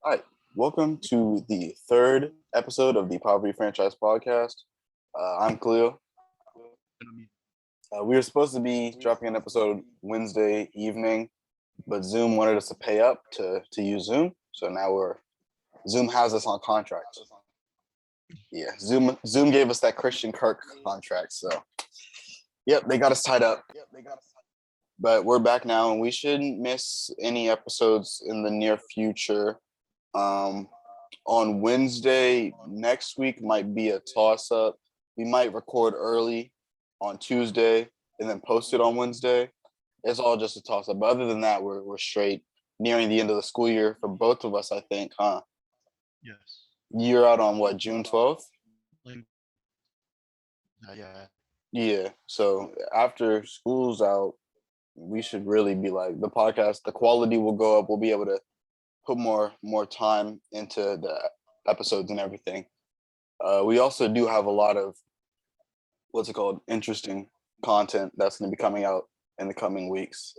Hi, welcome to the third episode of the Poverty Franchise Podcast. I'm Khalil. We were supposed to be dropping an episode Wednesday evening, but Zoom wanted us to pay up to use Zoom. So now Zoom has us on contract. Yeah, Zoom gave us that Christian Kirk contract. So, yep, they got us tied up. But we're back now, and we shouldn't miss any episodes in the near future. On Wednesday next week might be a toss up. We might record early on Tuesday and then post it on Wednesday. It's all just a toss up. But other than that, we're straight nearing the end of the school year for both of us, I think, huh? Yes. You're out on what, June 12th? Like, yeah. Yeah. So after school's out, we should really be like the podcast, the quality will go up. We'll be able to put more time into the episodes and everything. We also do have a lot of what's it called, interesting content that's going to be coming out in the coming weeks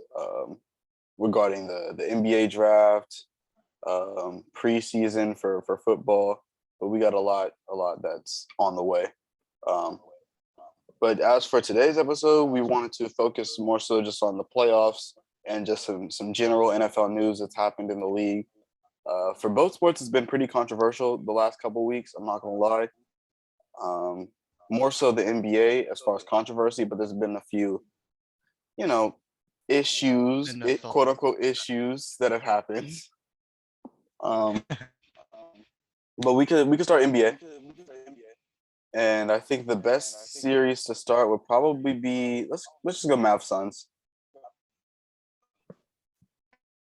regarding the NBA draft, preseason for football. But we got a lot that's on the way. Um, but as for today's episode, we wanted to focus more so just on the playoffs and just some general NFL news that's happened in the league. For both sports, it's been pretty controversial the last couple of weeks. I'm not gonna lie. More so the NBA as far as controversy, but there's been a few, you know, issues, NFL. quote unquote issues that have happened. Um, but we could start NBA, and I think the best series to start would probably be let's just go Mavs Suns.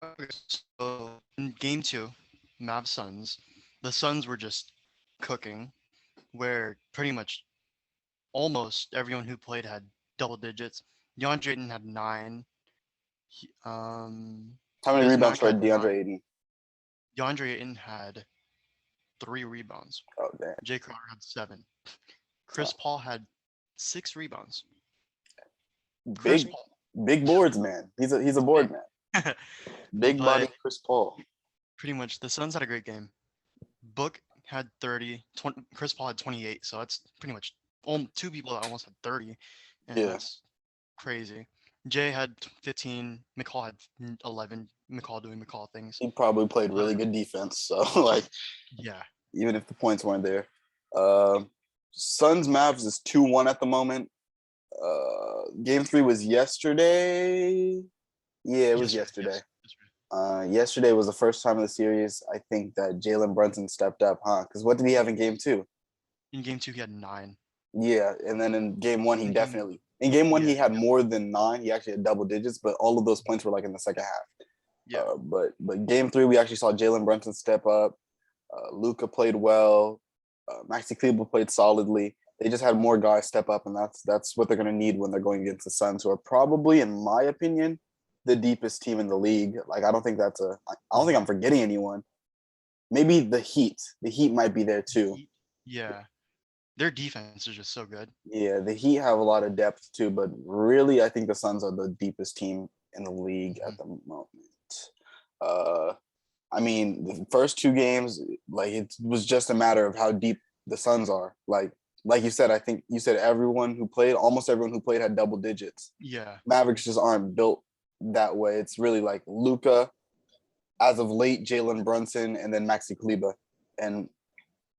Okay, so in game two, Mavs Suns, the Suns were just cooking, where pretty much almost everyone who played had double digits. DeAndre Ayton had 9. How many rebounds Bismack for had 9. DeAndre Ayton? DeAndre Ayton had 3 rebounds. Oh damn! Jay Crowder had 7. Chris Paul had 6 rebounds. Chris Big Paul, big boards, man. He's a board man. Big body but Chris Paul. pretty much the Suns had a great game. Book had 30, Chris Paul had 28, so that's pretty much 2 people that almost had 30, and Yeah. that's crazy. Jay had 15, McCall had 11, McCall doing McCall things. He probably played really good defense. So like, Yeah. even if the points weren't there, Suns Mavs is 2-1 at the moment. Game 3 was yesterday. Yeah, it was yesterday. Yesterday was the first time in the series I think that Jalen Brunson stepped up, huh? Because what did he have in game 2? In game 2, he had 9. Yeah, and then in game 1 he In definitely in game 1 he yeah, had more than 9. He actually had double digits, but all of those points were like in the second half. yeah. But game 3 we actually saw Jalen Brunson step up. Luka played well. Maxi Kleber played solidly. They just had more guys step up, and that's what they're going to need when they're going against the Suns, who are probably, in my opinion, the deepest team in the league. Like I don't think I'm forgetting anyone. Maybe the Heat. The Heat might be there too. Yeah. Their defense is just so good. Yeah, the Heat have a lot of depth too, but really, I think the Suns are the deepest team in the league at the moment. Uh, I mean, the first 2 games, like it was just a matter of how deep the Suns are. Like you said, I think you said almost everyone who played had double digits. Yeah. Mavericks just aren't built that way. It's really like Luka, as of late, Jalen Brunson, and then Maxi Kleber. And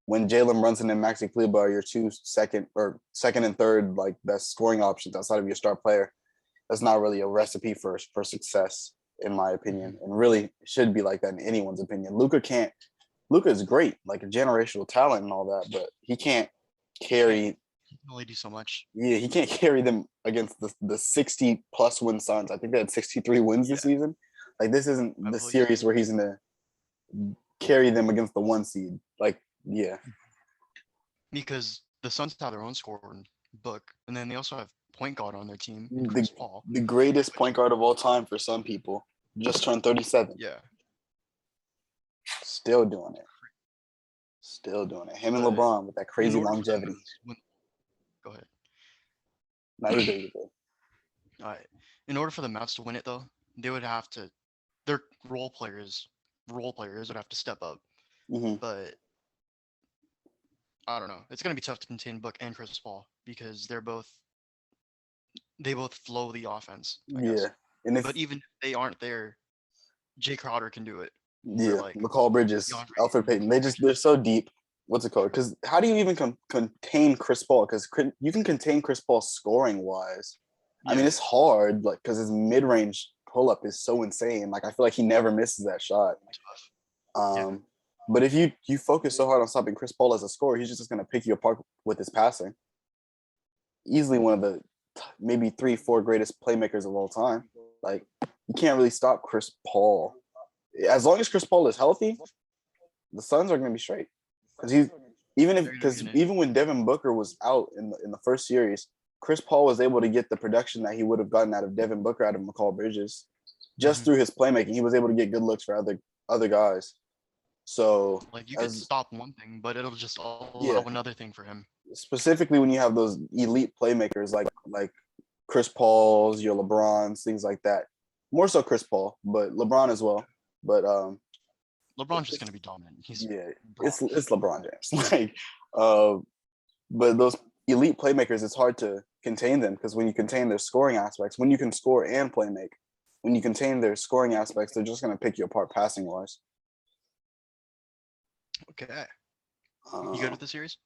when Jalen Brunson and Maxi Kleber are your 2 second and third like best scoring options outside of your star player, that's not really a recipe for success, in my opinion, and really should be like that in anyone's opinion. Luka is great, like a generational talent and all that, but he can't carry. He can only do so much. Yeah, he can't carry them against the 60 plus win Suns. I think they had 63 wins this season. Like this isn't the series where he's gonna carry them against the 1 seed. Like, yeah. Because the Suns have their own scoring book, and then they also have point guard on their team, Chris Paul. The greatest point guard of all time for some people. Just turned 37. Yeah. Still doing it. Him and LeBron with that crazy longevity. Go ahead. Now you're good. All right. In order for the Mavs to win it, though, they would have to. Their role players would have to step up. Hmm. but I don't know. It's gonna be tough to contain Book and Chris Paul because they both flow the offense, I guess. Yeah, and if But even if they aren't there, Jay Crowder can do it. Or yeah, like McCall Bridges, DeAndre Alfred Ayton, Payton, they're so deep. What's it called? Because how do you even contain Chris Paul? Because you can contain Chris Paul scoring wise. I mean, yeah, it's hard, like because his mid range pull up is so insane. Like I feel like he never misses that shot. tough. Yeah. Um, but if you focus so hard on stopping Chris Paul as a scorer, he's just going to pick you apart with his passing. Easily one of the maybe 3, 4 greatest playmakers of all time. Like you can't really stop Chris Paul. As long as Chris Paul is healthy, the Suns are going to be straight. Because They're gonna be in it. even when Devin Booker was out in the first series, Chris Paul was able to get the production that he would have gotten out of Devin Booker out of McCall Bridges just Mhm. through his playmaking. He was able to get good looks for other guys. So Like you could as stop one thing, but it'll just allow yeah, another thing for him. specifically when you have those elite playmakers like Chris Paul's, your LeBrons, things like that. More so Chris Paul, but LeBron as well. But LeBron's just gonna be dominant. He's yeah, Bron. it's LeBron James. Like, uh, but those elite playmakers, it's hard to contain them because when you contain their scoring aspects, when you can score and play make, when you contain their scoring aspects, they're just gonna pick you apart passing wise. Okay. You good Uh, with the series?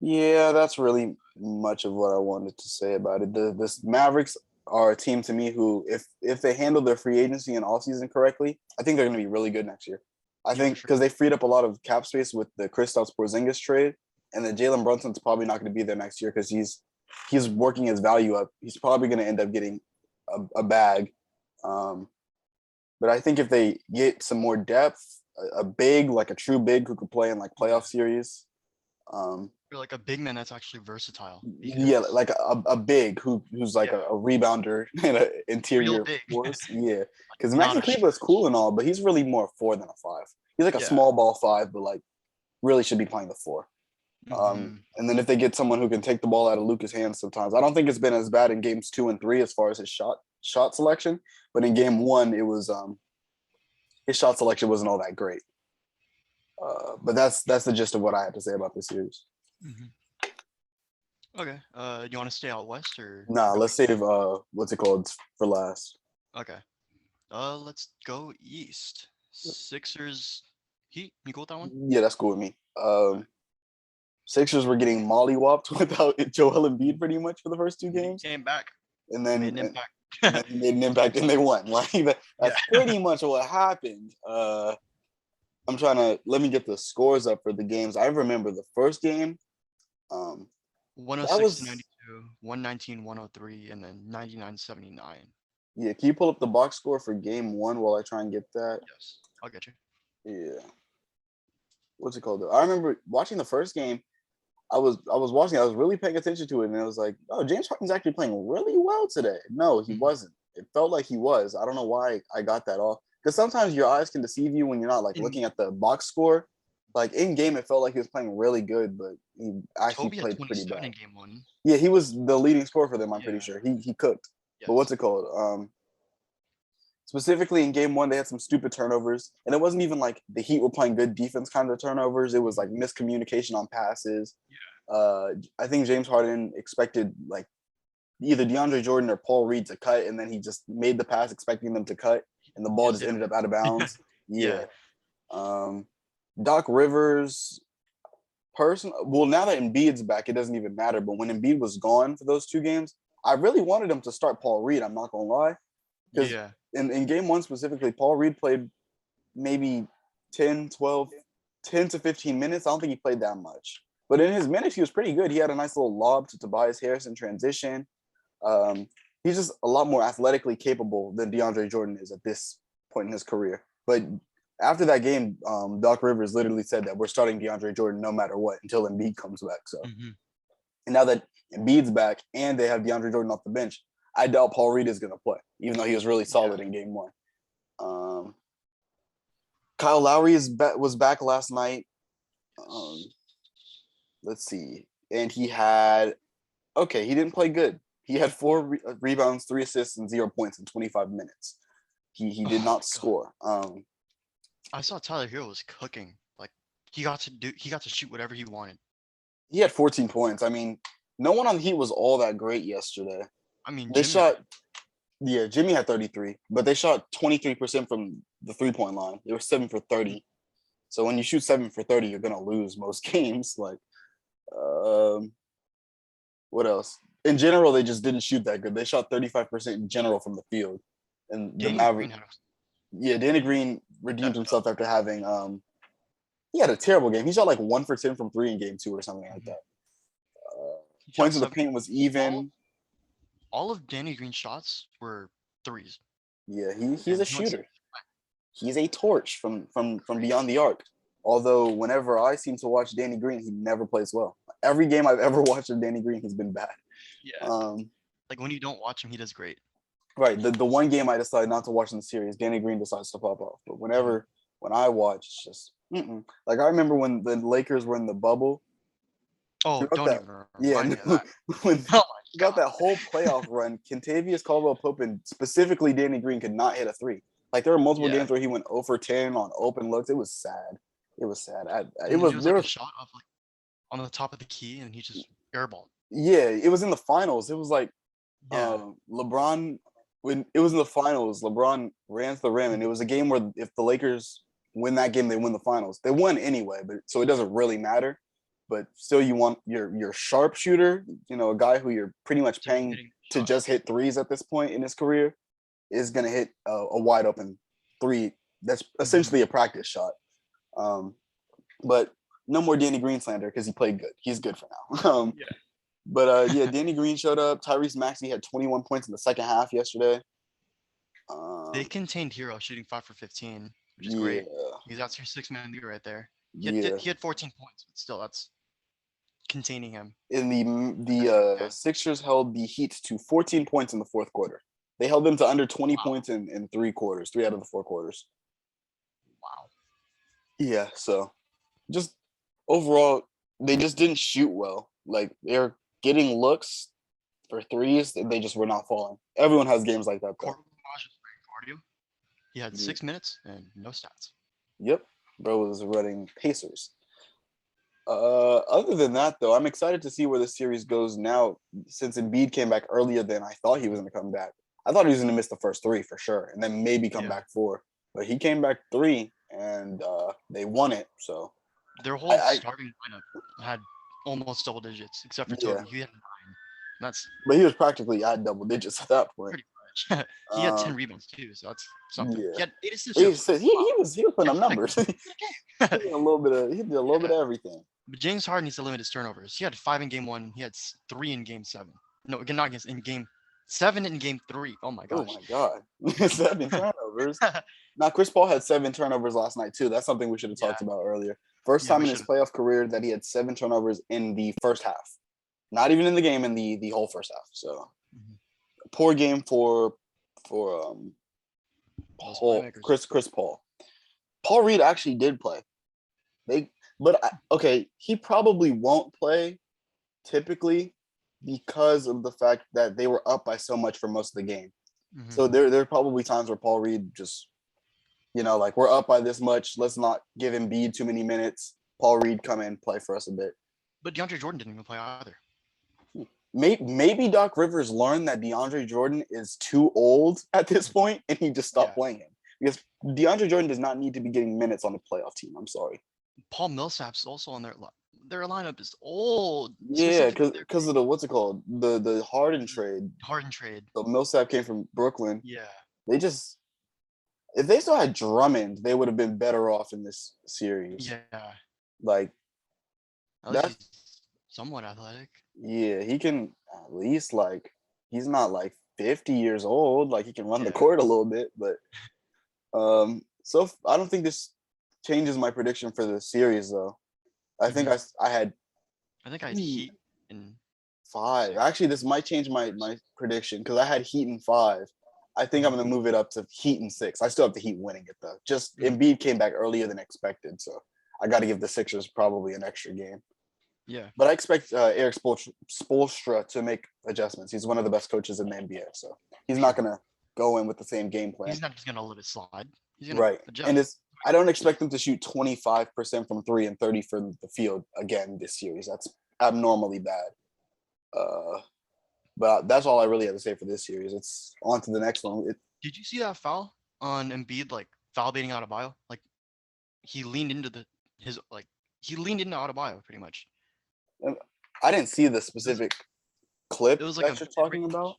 yeah, that's really much of what I wanted to say about it. The Mavericks are a team to me who, if they handle their free agency and off season correctly, I think they're going to be really good next year. I Yeah, for think sure. because they freed up a lot of cap space with the Kristaps Porzingis trade, and then Jalen Brunson's probably not going to be there next year because he's working his value up. He's probably going to end up getting a bag. Um, but I think if they get some more depth, a big like a true big who could play in like Yeah. playoff series. Um, You're like a big man that's actually versatile yeah, because like a big who's like yeah, a rebounder and an real interior big, force. Yeah, because not Maxi a Kleber is cool and all, but he's really more a 4 than a 5. He's like a yeah. small ball 5, but like really should be playing the 4. Hmm. And then if they get someone who can take the ball out of Luka's hands sometimes, I don't think it's been as bad in games 2 and 3 as far as his shot selection, but in game 1 it was his shot selection wasn't all that great. But that's the gist of what I had to say about this series. Hmm. Okay. You want to stay out west or Nah, go let's east? save what's it called for last. Okay. Let's go east. Sixers, Heat. You cool with that one? Yeah, that's cool with me. Alright. Sixers were getting mollywopped without Joel Embiid pretty much for the first 2 He games, came back. and He made then an and, and impact. then he made an impact and they won. Like Yeah. that's pretty much what happened. I'm trying to let me get the scores up for the games. I remember the first game. Um, that 106 to was 92, 119, 103, and then 99-79. yeah. Can you pull up the box score for game 1 while I try and get that? Yes, I'll get you. Yeah. What's it called? I remember watching the first game. I was watching. I was really paying attention to it, and it was like, oh, James Harden's actually playing really well today. No, he Mhm. wasn't. It felt like he was. I don't know why I got that off. Because sometimes your eyes can deceive you when you're not like In looking at the box score. Like in game, it felt like he was playing really good, but he actually Toby had played pretty 27 bad. in game one. Yeah, he was the leading scorer for them. I'm pretty Yeah. sure he cooked. But what's Yes. it called? Specifically in game 1, they had some stupid turnovers, and it wasn't even like the Heat were playing good defense kind of turnovers. It was like miscommunication on passes. I think James Harden expected like either DeAndre Jordan or Paul Reed to cut, and then he just made the pass expecting them to cut, and the He ball just just did it ended up once. out of bounds. Yeah. Yeah. Um, Doc Rivers, well, now that Embiid's back, it doesn't even matter. But when Embiid was gone for those 2 games, I really wanted him to start Paul Reed. I'm not gonna lie, because Yeah. in game 1 specifically, Paul Reed played maybe 10, 12, 10 to 15 minutes. I don't think he played that much. But in his minutes, he was pretty good. He had a nice little lob to Tobias Harris in transition. Um, he's just a lot more athletically capable than DeAndre Jordan is at this point in his career. But after that game, Doc Rivers literally said that we're starting DeAndre Jordan no matter what until Embiid comes back. So, Hmm. and now that Embiid's back and they have DeAndre Jordan off the bench, I doubt Paul Reed is going to play, even though he was really Yeah. solid in game 1. Um, Kyle Lowry was back last night. Um, let's see, and he had he didn't play good. He had 4 rebounds, 3 assists, and 0 points in 25 minutes. He did Oh not my god. score. I saw Tyler Hero was cooking. Like He got to shoot whatever he wanted. He had 14 points. I mean, no one on the Heat was all that great yesterday. I mean, They Jimmy. shot, yeah, Jimmy had 33, but they shot 23% from the 3-point line. They were 7 for 30. So when you shoot 7 for 30, you're gonna lose most games. Like, what else? In general, they just didn't shoot that good. They shot 35% in general from the field, and the Danny Maverick. Green had Yeah, Danny Green redeemed Stepped himself after having he had a terrible game. He shot like 1 for 10 from 3 in game 2 or something like that. he shot Points in the 7. paint was even. All of Danny Green's shots were threes. Yeah, he's And a he went shooter. He's a torch from beyond the arc. Although whenever I seem to watch Danny Green, he never plays well. Every game I've ever watched of Danny Green, he's been bad. Yeah. Like when you don't watch him, he does great. Right. The one game I decided not to watch in the series, Danny Green decides to pop off. But when I watch, it's just like I remember when the Lakers were in the bubble. Oh, don't that, even remind me of that. when Oh my throughout god. that whole playoff run, Kentavious Caldwell-Pope and specifically Danny Green could not hit a three. Like there were multiple games where he went 0 for 10 on open looks. It was sad. It was sad. It was like a shot of like on the top of the key, and he just airballed. Yeah, it was in the finals. It was like LeBron when it was in the finals. LeBron ran to the rim, and it was a game where if the Lakers win that game, they win the finals. They won anyway, but so it doesn't really matter. But still, you want your sharpshooter, a guy who you're pretty much paying to just hit threes at this point in his career, is going to hit a wide open three. That's essentially a practice shot. But no more Danny Green slander because he played good. He's good for now. But Danny Green showed up. Tyrese Maxey had 21 points in the second half yesterday. They contained Hero shooting 5 for 15, which is great. He's out your 6-man leader right there. He had 14 points, but still, that's containing him. In the Sixers held the Heat to 14 points in the fourth quarter. They held them to under 20 points in 3 quarters, 3 out of the 4 quarters. Wow. Yeah, so just overall, they just didn't shoot well. Like they're getting looks for threes, they just were not falling. Everyone has games like that, though. Cardio. He had 6 minutes and no stats. Yep, bro was running Pacers. Other than that, though, I'm excited to see where the series goes now. Since Embiid came back earlier than I thought he was going to come back. I thought he was going to miss the first 3 for sure, and then maybe come back 4. But he came back 3, and they won it. So their whole starting lineup had almost double digits, except for Toby. He had 9. But he was practically at double digits at that point. Pretty much. He had 10 rebounds too, so that's something. Yeah. He had 8 assists. He was putting up numbers. He did a little bit of everything. But James Harden needs to limit his turnovers. He had 5 in game 1. He had 3 in game 7. No, not against in game 7 in game 3. Oh my gosh. Oh my god. 7 turnovers. Now Chris Paul had 7 turnovers last night too. That's something we should have talked about earlier. First time in his playoff career that he had 7 turnovers in the first half. Not even in the game, in the whole first half. So poor game for Chris Paul. Paul Reed actually did play. He probably won't play typically because of the fact that they were up by so much for most of the game. So there are probably times where Paul Reed just, like we're up by this much. Let's not give Embiid too many minutes. Paul Reed come in, play for us a bit. But DeAndre Jordan didn't even play either. Maybe Doc Rivers learned that DeAndre Jordan is too old at this point, and he just stopped playing him. Because DeAndre Jordan does not need to be getting minutes on the playoff team. I'm sorry. Paul Millsap's also on their lineup is old. Yeah, because of the what's it called? The Harden trade. So Millsap came from Brooklyn. Yeah. They just if they still had Drummond, they would have been better off in this series. Yeah. Like that's somewhat athletic. Yeah, he can at least he's not 50 years old. Like he can run the court a little bit, but so I don't think this changes my prediction for the series though. I think I had Heat in 5. Actually, this might change my prediction because I had Heat in 5. I think I'm gonna move it up to Heat in 6. I still have the Heat winning it though. Just Embiid came back earlier than expected, so I got to give the Sixers probably an extra game. Yeah, but I expect Eric Spoelstra to make adjustments. He's one of the best coaches in the NBA, so he's not gonna go in with the same game plan. He's not just gonna let it slide. He's gonna adjust. And I don't expect them to shoot 25% from three and 30 from the field again this series. That's abnormally bad. But that's all I really have to say for this series. It's on to the next one. Did you see that foul on Embiid, like foul baiting Adebayo? Like he leaned into he leaned into Adebayo pretty much. I didn't see the specific clip It was like that you're talking about.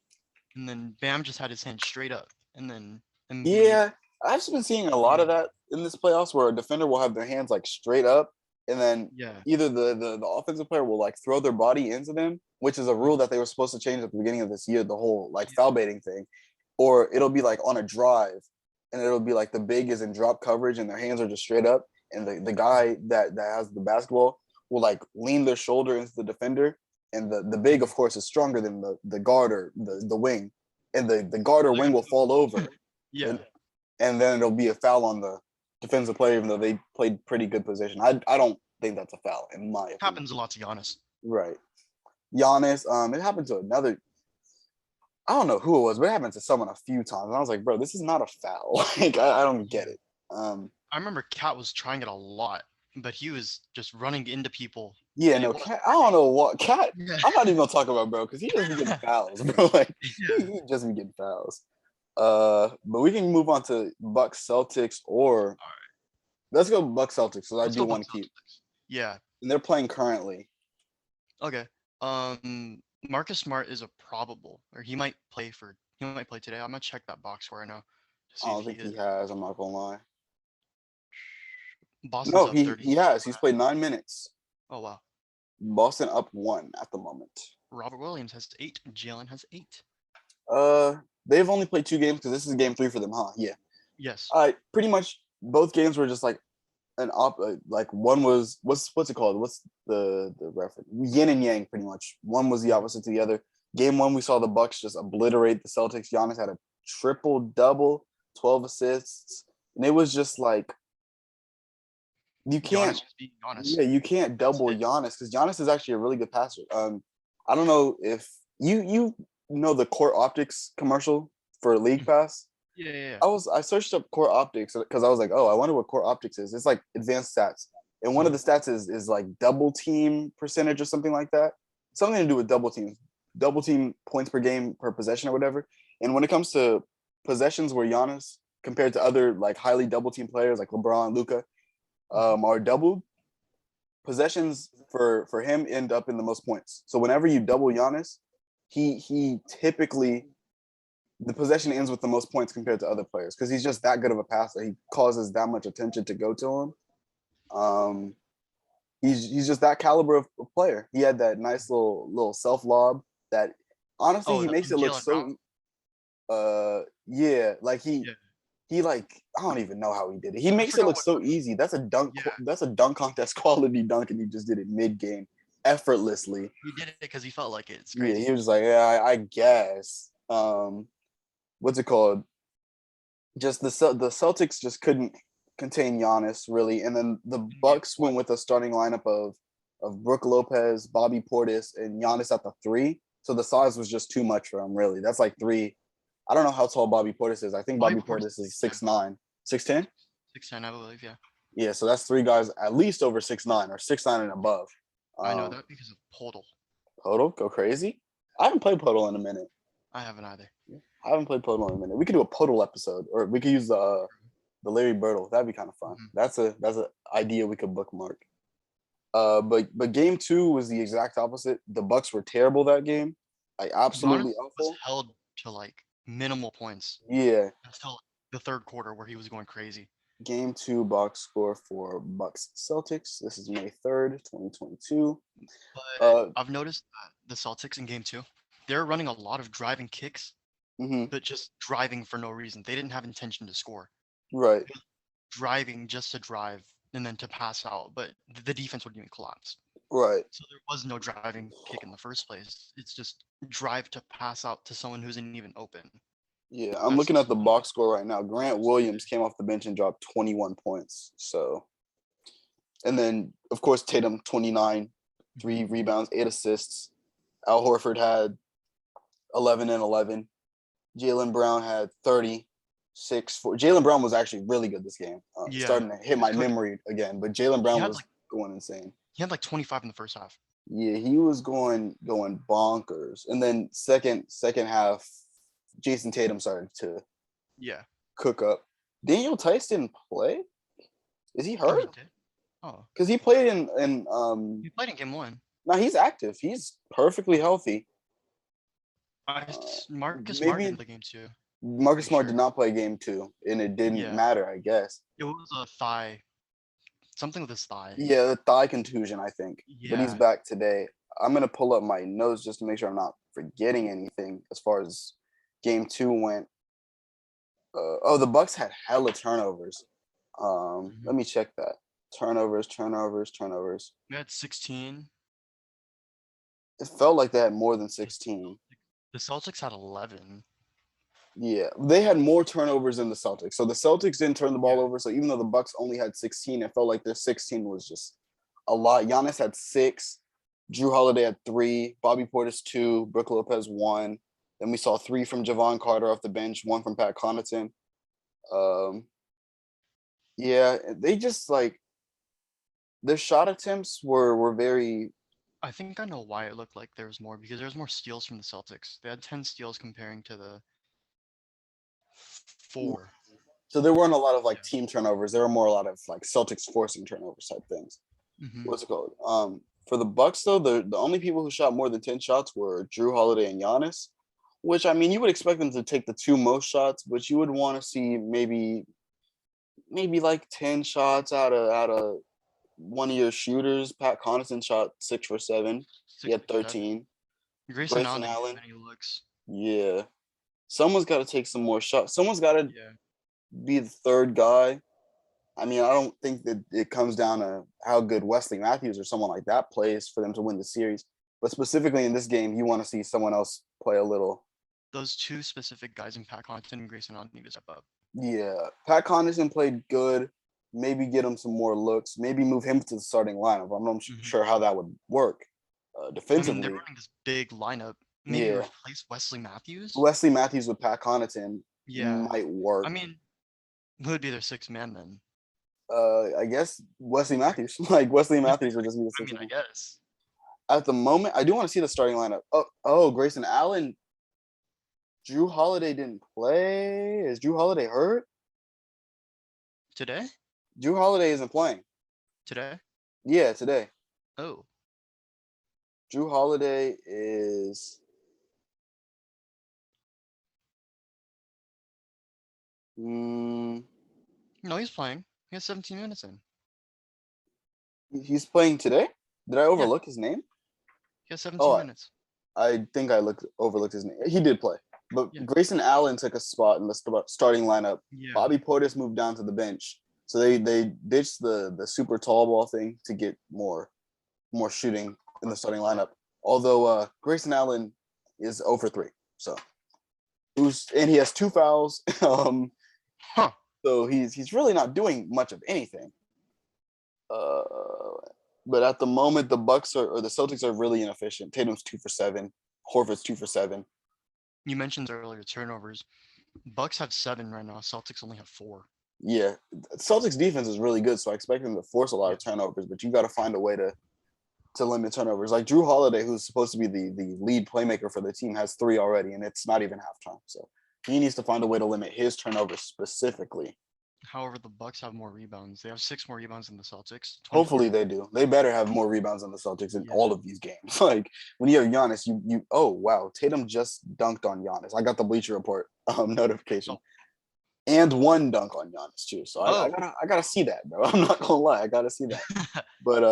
And then Bam just had his hand straight up, and then Embiid, Yeah, I've just been seeing a lot of that in this playoffs where a defender will have their hands like straight up, and then either the offensive player will like throw their body into them, which is a rule that they were supposed to change at the beginning of this year, the whole like foul baiting thing, or it'll be like on a drive, and it'll be like the big is in drop coverage and their hands are just straight up, and the guy that has the basketball will like lean their shoulder into the defender, and the big of course is stronger than the guard or the wing, and the guard or wing will fall over. And then it'll be a foul on the defensive player, even though they played pretty good position. I don't think that's a foul, in my opinion. Happens a lot to Giannis. Right. Giannis, it happened to another, I don't know who it was, but it happened to someone a few times. And I was like, bro, this is not a foul. Like, I don't get it. I remember Cat was trying it a lot, but he was just running into people. Yeah, no, Cat, I don't know what. Cat, I'm not even going to talk about bro, because he just be getting fouls, bro. Like, he just be getting fouls. But we can move on to Bucks Celtics, or let's go Bucks Celtics. So I do want to keep. Yeah, and they're playing currently. Okay. Marcus Smart is a probable, or he might play today. I'm gonna check that box score now. I don't think he has. I'm not gonna lie. Boston's no, up 30. he has. He's played 9 minutes. Oh wow. Boston up 1 at the moment. Robert Williams has 8. Jalen has 8. They've only played 2 games because this is game 3 for them, huh? Yeah. Yes. Pretty much both games were just like like one was what's it called? What's the reference? Yin and yang, pretty much. One was the opposite to the other. Game 1, we saw the Bucks just obliterate the Celtics. Giannis had a triple double, 12 assists, and it was just like you can't. You can't double Giannis because Giannis is actually a really good passer. I don't know if you know the Court Optics commercial for League Pass. Yeah. I searched up Core Optics because I was like, oh, I wonder what Core Optics is. It's like advanced stats. And one of the stats is like double team percentage or something like that. Something to do with double team points per game per possession or whatever. And when it comes to possessions where Giannis compared to other like highly double team players like LeBron, Luka, are doubled, possessions for him end up in the most points. So whenever you double Giannis, he typically the possession ends with the most points compared to other players because he's just that good of a passer. He causes that much attention to go to him. He's just that caliber of player. He had that nice little self lob that honestly he makes it look so. Like he like I don't even know how he did it. He makes it look so easy. That's a dunk. Yeah. That's a dunk contest quality dunk, and he just did it mid game effortlessly. He did it because he felt like it. It's crazy. Yeah, he was just like, yeah, I guess. What's it called? Just the Celtics just couldn't contain Giannis really, and then the Bucks went with a starting lineup of Brook Lopez, Bobby Portis, and Giannis at the 3. So the size was just too much for him. Really, that's like 3. I don't know how tall Bobby Portis is. I think Bobby Portis is 6'9", 6'10". 6'10", I believe. Yeah. Yeah, so that's 3 guys at least over 6'9" or 6'9" and above. I know that because of Podol. Podol, go crazy. I haven't played Podol in a minute. I haven't either. I haven't played Podol in a minute. We could do a Podol episode, or we could use the Larry Bird. That'd be kind of fun. Mm-hmm. That's an idea we could bookmark. But game 2 was the exact opposite. The Bucks were terrible that game, like absolutely awful. Was held to like minimal points. Yeah, until the third quarter where he was going crazy. Game 2 box score for Bucks Celtics. This is May 3rd, 2022. But I've noticed that the Celtics in game 2, they're running a lot of driving kicks, but just driving for no reason. They didn't have intention to score. Right. Driving just to drive and then to pass out, but the defense wouldn't even collapse. Right. So there was no driving kick in the first place. It's just drive to pass out to someone who isn't even open. Yeah, I'm looking at the box score right now. Grant Williams came off the bench and dropped 21 points. So, and then of course Tatum 29, 3 rebounds, 8 assists. Al Horford had 11 and 11. Jaylen Brown had 30. 6'4". Jalen Brown was actually really good this game. Yeah, Starting to he hit was my cooking. memory again, but Jalen He Brown had was like going insane. he had like 25 in the first half. Yeah, he was going bonkers. And then second half, Jason Tatum started to Yeah. cook up. Daniel Tice didn't play. Is he Oh, he hurt? did. Oh, Because he played in. he played in game one. No, he's active. He's perfectly healthy. Marcus Smart in Maybe the game too. Marcus Pretty Smart did sure. not play game 2, and it didn't Yeah, matter, I guess. it was a thigh, something with his thigh. Yeah, the thigh contusion, I think. But he's Yeah. back today. I'm gonna pull up my notes just to make sure I'm not forgetting anything as far as game 2 went. The Bucks had hella turnovers. Let Mhm. me check that. Turnovers. We had 16. It felt like they had more than The 16. The Celtics had 11. Yeah, they had more turnovers than the Celtics. So the Celtics didn't turn the ball Yeah. over. So even though the Bucks only had 16, it felt like their 16 was just a lot. Giannis had 6, Drew Holiday had 3, Bobby Portis 2, Brook Lopez 1. Then we saw 3 from Javon Carter off the bench, 1 from Pat Connaughton. Um, yeah, they just like their shot attempts were very. I think I know why it looked like there was more because there was more steals from the Celtics. They had 10 steals comparing to the 4. So there weren't a lot of Yeah. like team turnovers. There were more a lot of like Celtics forcing turnovers type things. Hmm. What's it called? For the Bucks though, the only people who shot more than 10 shots were Drew Holiday and Giannis, which I mean you would expect them to take the 2 most shots, but you would want to see maybe like 10 shots out of one of your shooters. Pat Connaughton shot 6 for 7. He 6 had for 7. 13. Grayson Allen Grayson didn't Allen, get many looks. yeah. Someone's got to take some more shots. Someone's got to Yeah. be the third guy. I mean, I don't think that it comes down to how good Wesley Matthews or someone like that plays for them to win the series. But specifically in this game, you want to see someone else play a little. Those 2 specific guys in Pat Connaughton and Grayson Allen need to step up. Yeah, Pat Connaughton played good. Maybe get him some more looks. Maybe move him to the starting lineup. I'm not Hmm. sure how that would work I mean, they're defensively. running this big lineup. Maybe Yeah, replace Wesley Matthews? Wesley Matthews with Pat Connaughton Yeah. might I work. mean, who would be their 6th man then? I guess Wesley Matthews. Like Wesley Matthews would just be the I sixth mean, I man. guess. At the moment, I do want to see the starting lineup. Oh, Grayson Allen. Drew Holiday didn't play. Is Drew Holiday hurt? Today? Drew Holiday isn't playing. Today? Yeah, today. Oh. Drew Holiday is. Mm, No, he's playing. He has 17 minutes in. he's playing today. Did I Yeah, overlook his name? he has 17 Oh, minutes. I think I overlooked his name. He did play, but Yeah. Grayson Allen took a spot in the starting lineup. Yeah. Bobby Portis moved down to the bench, so they ditched the super tall ball thing to get more shooting in the starting lineup. Although Grayson Allen is 0 for 3, so he has 2 fouls. Huh. So he's really not doing much of anything. Uh, but at the moment, the Celtics are really inefficient. Tatum's 2 for 7. Horford's 2 for 7. You mentioned earlier turnovers. Bucks have 7 right now. Celtics only have 4. Yeah, Celtics defense is really good, so I expect them to force a lot Yeah. of turnovers. But you got to find a way to limit turnovers. Like Drew Holiday, who's supposed to be the lead playmaker for the team, has 3 already, and it's not even halftime. So he needs to find a way to limit his turnovers specifically. However, the Bucks have more rebounds. They have 6 more rebounds than the Celtics. 24 Hopefully to they do. They better have more rebounds than the Celtics in Yeah. all of these games. Like when you have Giannis, you oh wow, Tatum just dunked on Giannis. I got the Bleacher Report notification. Oh. And 1 dunk on Giannis too. So Oh. I gotta see that, bro. I'm not gonna lie, I gotta see that. But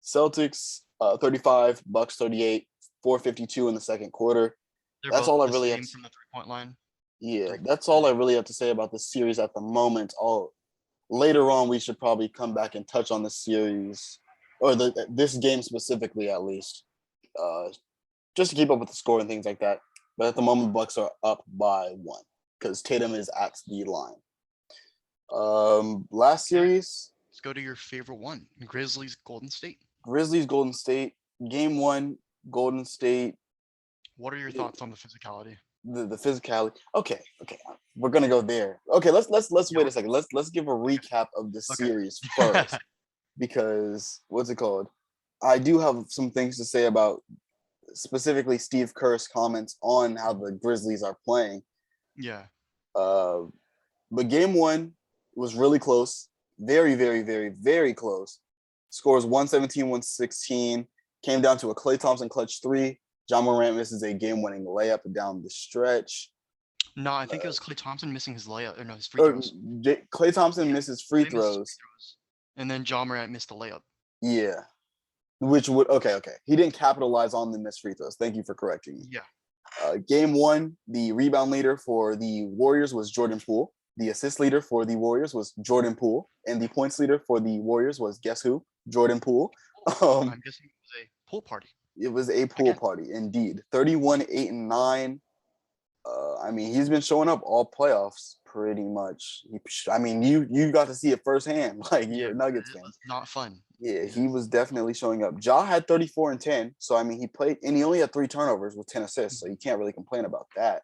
Celtics 35, Bucks 38, 4:52 in the second quarter. They're That's both all I the really have same to, from the 3-point line. yeah, 3 that's all I really have to say about this series at the moment. Later on we should probably come back and touch on the series or this game specifically at least. Just to keep up with the score and things like that. But at the moment Bucks are up by 1 because Tatum is at the line. Last series, Let's go to your favorite one. Grizzlies, Golden State. Grizzlies, Golden State, game 1, Golden State. What are your thoughts on the physicality? the physicality. Okay, we're gonna go there. Okay, let's wait a second. Let's give a recap of the Okay. series first because what's it called? I do have some things to say about specifically Steve Kerr's comments on how the Grizzlies are playing. Yeah. Uh, but game one was really close, very, very, very, very close. Scores 117, 116. Came down to a Klay Thompson clutch three. John Morant misses a game-winning layup down the stretch. No, I think it was Klay Thompson missing his layup, or no, his free Or throws. Klay Thompson misses free Klay misses free throws. throws, and then John Morant missed the layup. Yeah, which would okay. He didn't capitalize on the missed free throws. Thank you for correcting me. Yeah. Game one, the rebound leader for the Warriors was Jordan Poole. The assist leader for the Warriors was Jordan Poole, and the points leader for the Warriors was guess who? Jordan Poole. I'm guessing it was a pool party. It was a pool party indeed. 31, 8, and 9. I mean, he's been showing up all playoffs pretty much. You got to see it firsthand, like you're a Nuggets fan. Not fun. Yeah, he was definitely showing up. Ja had 34 and 10, so I mean he played and he only had 3 turnovers with 10 assists, so you can't really complain about that.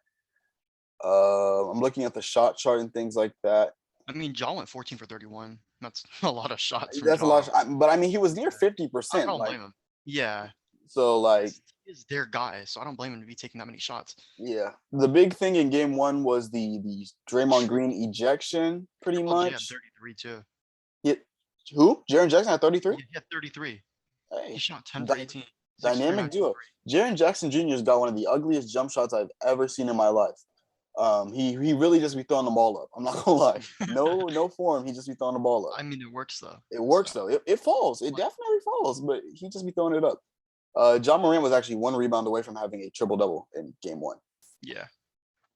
I'm looking at the shot chart and things like that. I mean, Ja went 14 for 31. That's a lot of shots. That's a lot, but I mean he was near 50%. I don't blame him. Yeah. So like, he is their guy, so I don't blame him to be taking that many shots. Yeah, the big thing in game one was the Draymond Green ejection, pretty much. Yeah, 33 too. Who? Jaren Jackson had 33? Yeah, he had 33. Hey, he shot 10 for 18. Dynamic duo. Jaren Jackson Jr. has got one of the ugliest jump shots I've ever seen in my life. He really just be throwing the ball up. I'm not gonna lie. No form. He just be throwing the ball up. I mean, it works though. It works though. It falls. It definitely falls, but he just be throwing it up. John Morant was actually 1 rebound away from having a triple-double in game one. Yeah.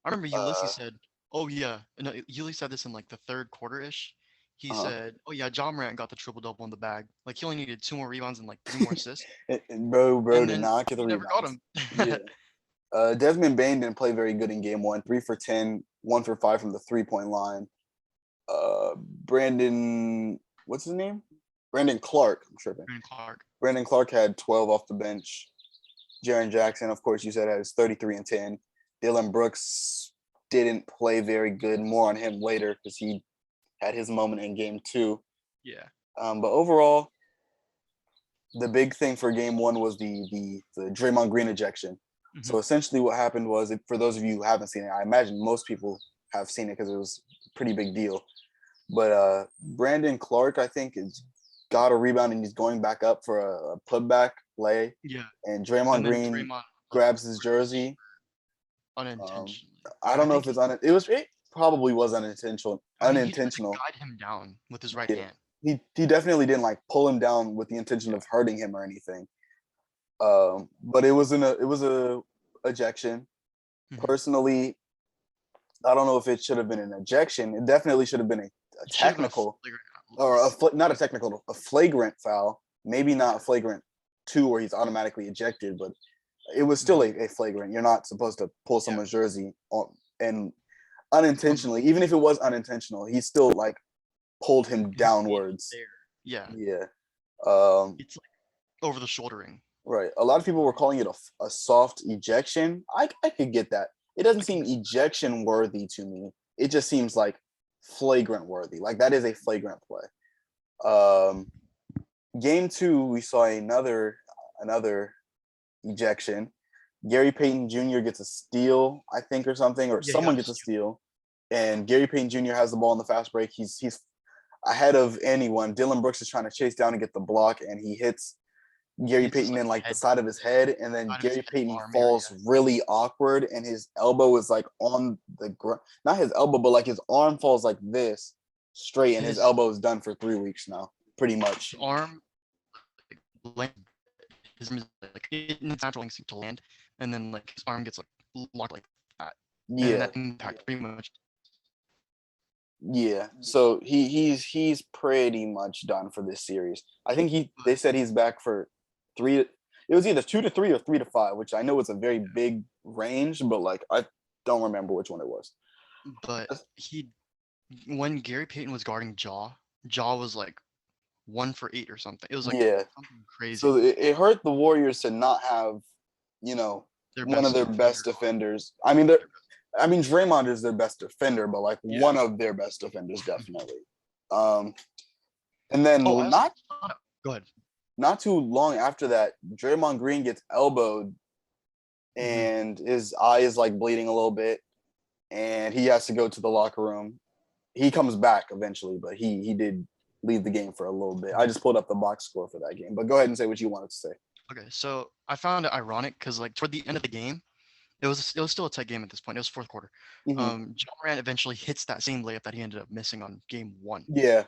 I remember Ulysses said, oh yeah. No, Ulysses said this in like the third quarter-ish. He said, oh yeah, John Morant got the triple-double in the bag. Like he only needed 2 more rebounds and like 3 more assists. bro did not get the rebounds. Never got him. Yeah. Desmond Bane didn't play very good in game one. 3 for 10, 1 for 5 from the 3-point line. Brandon, what's his name? Brandon Clark. I'm tripping. Brandon Clark had 12 off the bench. Jaren Jackson, of course, you said has 33 and 10. Dylan Brooks didn't play very good. More on him later because he had his moment in game 2. Yeah. But overall, the big thing for game 1 was the Draymond Green ejection. Mm-hmm. So essentially what happened was, for those of you who haven't seen it, I imagine most people have seen it because it was a pretty big deal. But Brandon Clark, I think, got a rebound and he's going back up for a putback play. Yeah. And Draymond Green grabs his jersey. Unintentionally. I don't know if it's it probably was unintentional. Unintentional. He guide him down with his right hand. He definitely didn't like pull him down with the intention of hurting him or anything. But it was a ejection. Mm-hmm. Personally, I don't know if it should have been an ejection. It definitely should have been a technical or a flagrant foul. Maybe not a flagrant 2 where he's automatically ejected, but it was still a flagrant. You're not supposed to pull someone's jersey and unintentionally, even if it was unintentional, he still like pulled him downwards. Yeah. Yeah. It's like over the shouldering. Right. A lot of people were calling it a soft ejection. I could get that. It doesn't seem ejection worthy to me. It just seems like flagrant worthy. Like that is a flagrant play. Game 2, we saw another ejection. Gary Payton Jr. gets a steal, I think, or something, or someone gets a steal. And Gary Payton Jr. has the ball in the fast break. He's ahead of anyone. Dylan Brooks is trying to chase down and get the block, and he hits Gary Payton in like the side of his head, and then Gary Payton falls really awkward, and his elbow is like on the ground. Not his elbow, but like his arm falls like this straight, and his elbow is done for 3 weeks now, pretty much. His arm, his like it's natural instinct to land, and then like his arm gets like locked like that. Yeah, and that impact pretty much. Yeah, so he's pretty much done for this series. I think they said he's back for 3. It was either 2 to 3 or 3 to 5, which I know is a very big range, but like I don't remember which one it was. But when Gary Payton was guarding Ja was like 1 for 8 or something. It was like something crazy. So it hurt the Warriors to not have, Their one of best their best defenders. I mean, Draymond is their best defender, but like one of their best defenders, definitely. Um, and then Oh, I also found out. Go ahead. not too long after that, Draymond Green gets elbowed Mhm. and his eye is like bleeding a little bit, and he has to go to the locker room. He comes back eventually, but he did leave the game for a little bit. I just pulled up the box score for that game, but go ahead and say what you wanted to say. Okay, so I found it ironic because like toward the end of the game, it was still a tight game at this point. It was fourth quarter. Mm-hmm. John Morant eventually hits that same layup that he ended up missing on game one. Yeah,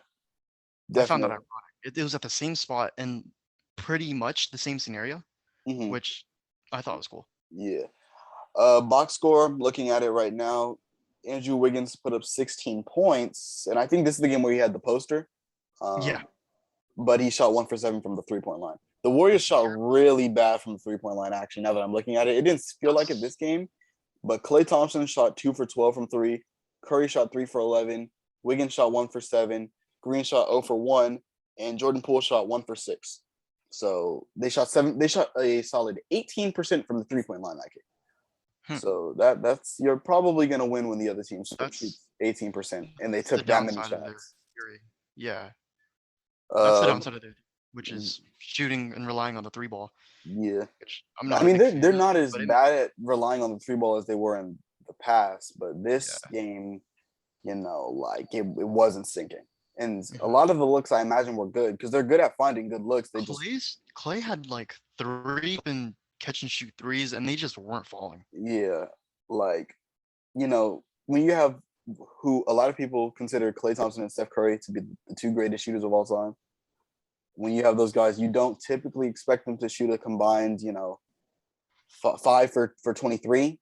I found that definitely. ironic. It was at the same spot and pretty much the same scenario, Mm-hmm. which I thought was cool. Yeah. Box score, looking at it right now, Andrew Wiggins put up 16 points, and I think this is the game where he had the poster. Yeah. But he shot 1 for 7 from the 3-point line. The Warriors shot really bad from the 3-point line, actually, now that I'm looking at it. It didn't feel like it this game, but Klay Thompson shot 2 for 12 from 3. Curry shot 3 for 11. Wiggins shot 1 for 7. Green shot 0 for 1. And Jordan Poole shot 1 for 6. So they shot a solid 18% from the 3-point line that game. So that's you're probably gonna win when the other team shoots 18%, and they the took that many downside of their shots. theory. Yeah, that's the Uh, downside of their, which is shooting and relying on the three ball. yeah. Which I'm I not a mean, big fan they're of, not as but bad at relying on the 3 ball as they were in the past, but this yeah. game, like it wasn't sinking. And a Mhm. lot of the looks I imagine were good because they're good at finding good looks. They just Clay had like 3 and catch and shoot threes, and they just weren't falling. yeah, like when you have who a lot of people consider Klay Thompson and Steph Curry to be the 2 greatest shooters of all time. When you have those guys, you don't typically expect them to shoot a combined, 5 for 23,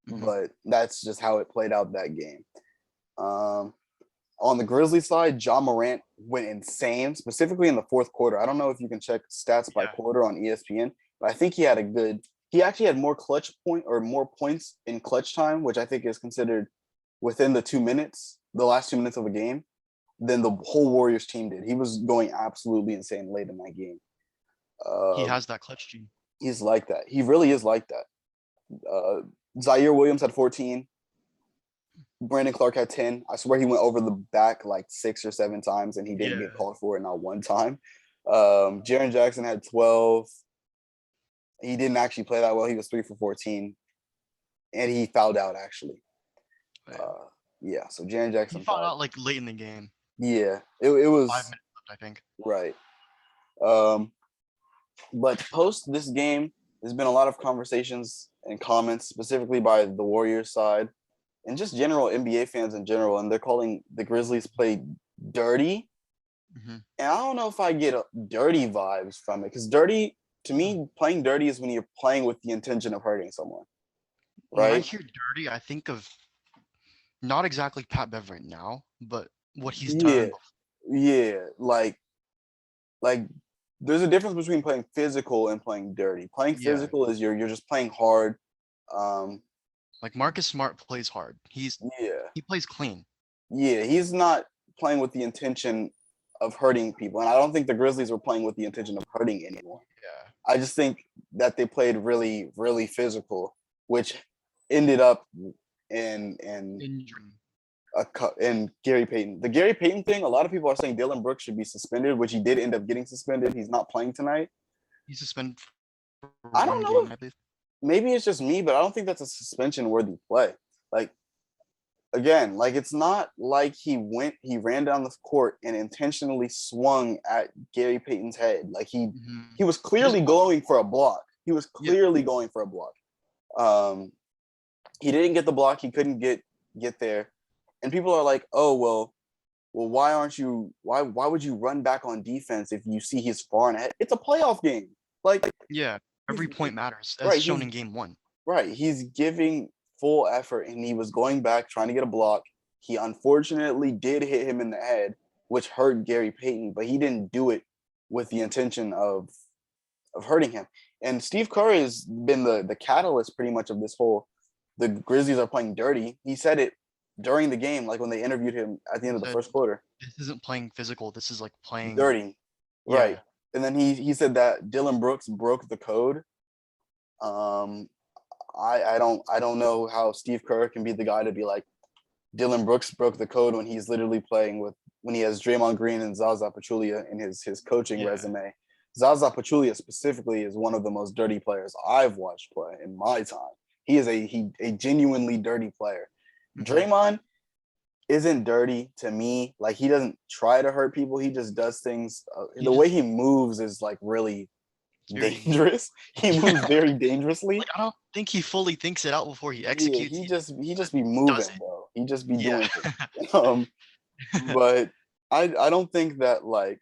Mhm. but that's just how it played out that game. On the Grizzlies side, John Morant went insane, specifically in the fourth quarter. I don't know if you can check stats by Yeah. quarter on ESPN, but I think he actually had more more points in clutch time, which I think is considered within the last 2 minutes of a game, than the whole Warriors team did. He was going absolutely insane late in that game. He Um, has that clutch gene. he's like that. He really is like that. Zaire Williams had 14. Brandon Clark had 10. I swear he went over the back like 6 or 7 times and he didn't get called for it not one time. Jaren Jackson had 12. He didn't actually play that well. He was 3 for 14. And he fouled out actually. Yeah, so Jaren He Jackson fouled fouled. out like late in the game. Yeah, it 5 was minutes left, I think. right. But post this game, there's been a lot of conversations and comments, specifically by the Warriors side and just general NBA fans in general, and they're calling the Grizzlies play dirty. Mhm. And I don't know if I get dirty vibes from it, because dirty, to me, playing dirty is when you're playing with the intention of hurting someone, When I right? hear dirty, I think of not exactly Pat Bev right now, but what he's Yeah, done. yeah. Like there's a difference between playing physical and playing dirty. Playing Yeah, physical is you're just playing hard. Um, like Marcus Smart plays hard. yeah, He plays clean. yeah. He's not playing with the intention of hurting people, and I don't think the Grizzlies were playing with the intention of hurting anyone. Yeah. I just think that they played really, really physical, which ended up in Injury. in Gary Payton. The Gary Payton thing, a lot of people are saying Dylan Brooks should be suspended, which he did end up getting suspended. He's not playing tonight. He's suspended for I don't one know game, if I believe. maybe it's just me, but I don't think that's a suspension worthy play. Like again, like it's not like he ran down the court and intentionally swung at Gary Payton's head. Like Mhm. he was He just clearly going for a block. He was Yeah. clearly going for a block. He didn't get the block. He couldn't get there, and people are like, "Oh well, why would you run back on defense if you see he's far ahead? It's a playoff game. Like Yeah. he's Every point matters, as right. shown in game 1. He's giving full effort, and he was going back trying to get a block. He unfortunately did hit him in the head, which hurt Gary Payton, but he didn't do it with the intention of hurting him. And Steve Kerr has been the catalyst pretty much of this whole. The Grizzlies are playing dirty. He said it during the game, like when they interviewed him at the He end of the said, first quarter. "This isn't playing physical. This is like playing." Dirty, right? Yeah. And then he said that Dylan Brooks broke the code. Um, I don't know how Steve Kerr can be the guy to be like Dylan Brooks broke the code when he's literally playing with when he has Draymond Green and Zaza Pachulia in his coaching Yeah. resume. Zaza Pachulia specifically is one of the most dirty players I've watched play in my time. He is a genuinely dirty player. Draymond isn't dirty to me. Like he doesn't try to hurt people. He just does things. The way he moves is like really dangerous. He moves very dangerously. Like I don't think he fully thinks it out before he executes. Yeah, he just be moving, bro. He just be doing things. But I don't think that like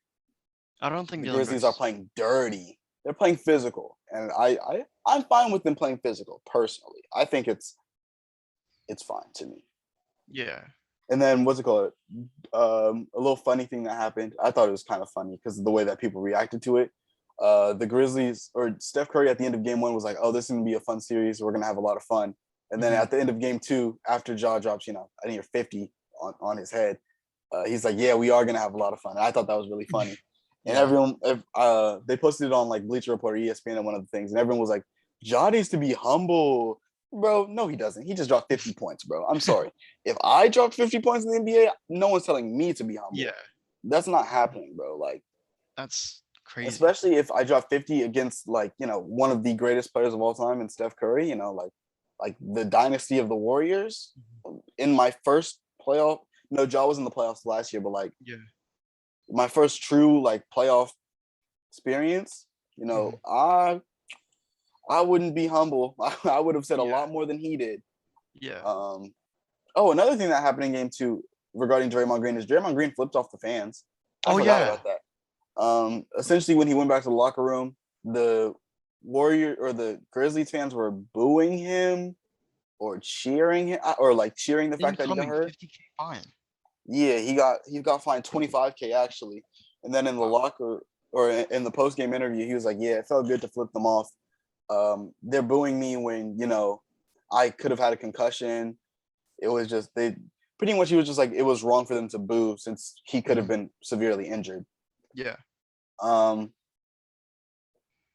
I don't think the Dylan Grizzlies Brooks are playing dirty. They're playing physical, and I'm fine with them playing physical personally. I think it's fine to me. Yeah. And then what's it called? A little funny thing that happened. I thought it was kind of funny because of the way that people reacted to it. The Grizzlies or Steph Curry at the end of game 1 was like, "Oh, this is gonna be a fun series. We're gonna have a lot of fun." And then at the end of game 2, after Ja drops, I think 50 on his head, he's like, "Yeah, we are gonna have a lot of fun." And I thought that was really funny. And everyone, they posted it on like Bleacher Report, ESPN, and one of the things, and everyone was like, "Ja needs to be humble." Bro, no, he doesn't. He just dropped 50 points, bro. I'm sorry. If I dropped 50 points in the NBA, no one's telling me to be humble. Yeah. That's not happening, bro. Like, that's crazy. Especially if I drop 50 against like, one of the greatest players of all time in Steph Curry, like the dynasty of the Warriors. In my first playoff, Ja was in the playoffs last year, but like my first true like playoff experience, I wouldn't be humble. I would have said a lot more than he did. Yeah. Oh, another thing that happened in game 2 regarding Draymond Green is Draymond Green flipped off the fans. I forgot about that. Essentially, when he went back to the locker room, the Warrior or the Grizzlies fans were booing him or cheering him or like cheering the fact that he got hurt. 50K fine. Yeah, he got fined 25K actually. And then in the locker or in the post game interview, he was like, "Yeah, it felt good to flip them off. They're booing me when I could have had a concussion. It was just pretty much he was just like it was wrong for them to boo since he could have been severely injured." Yeah.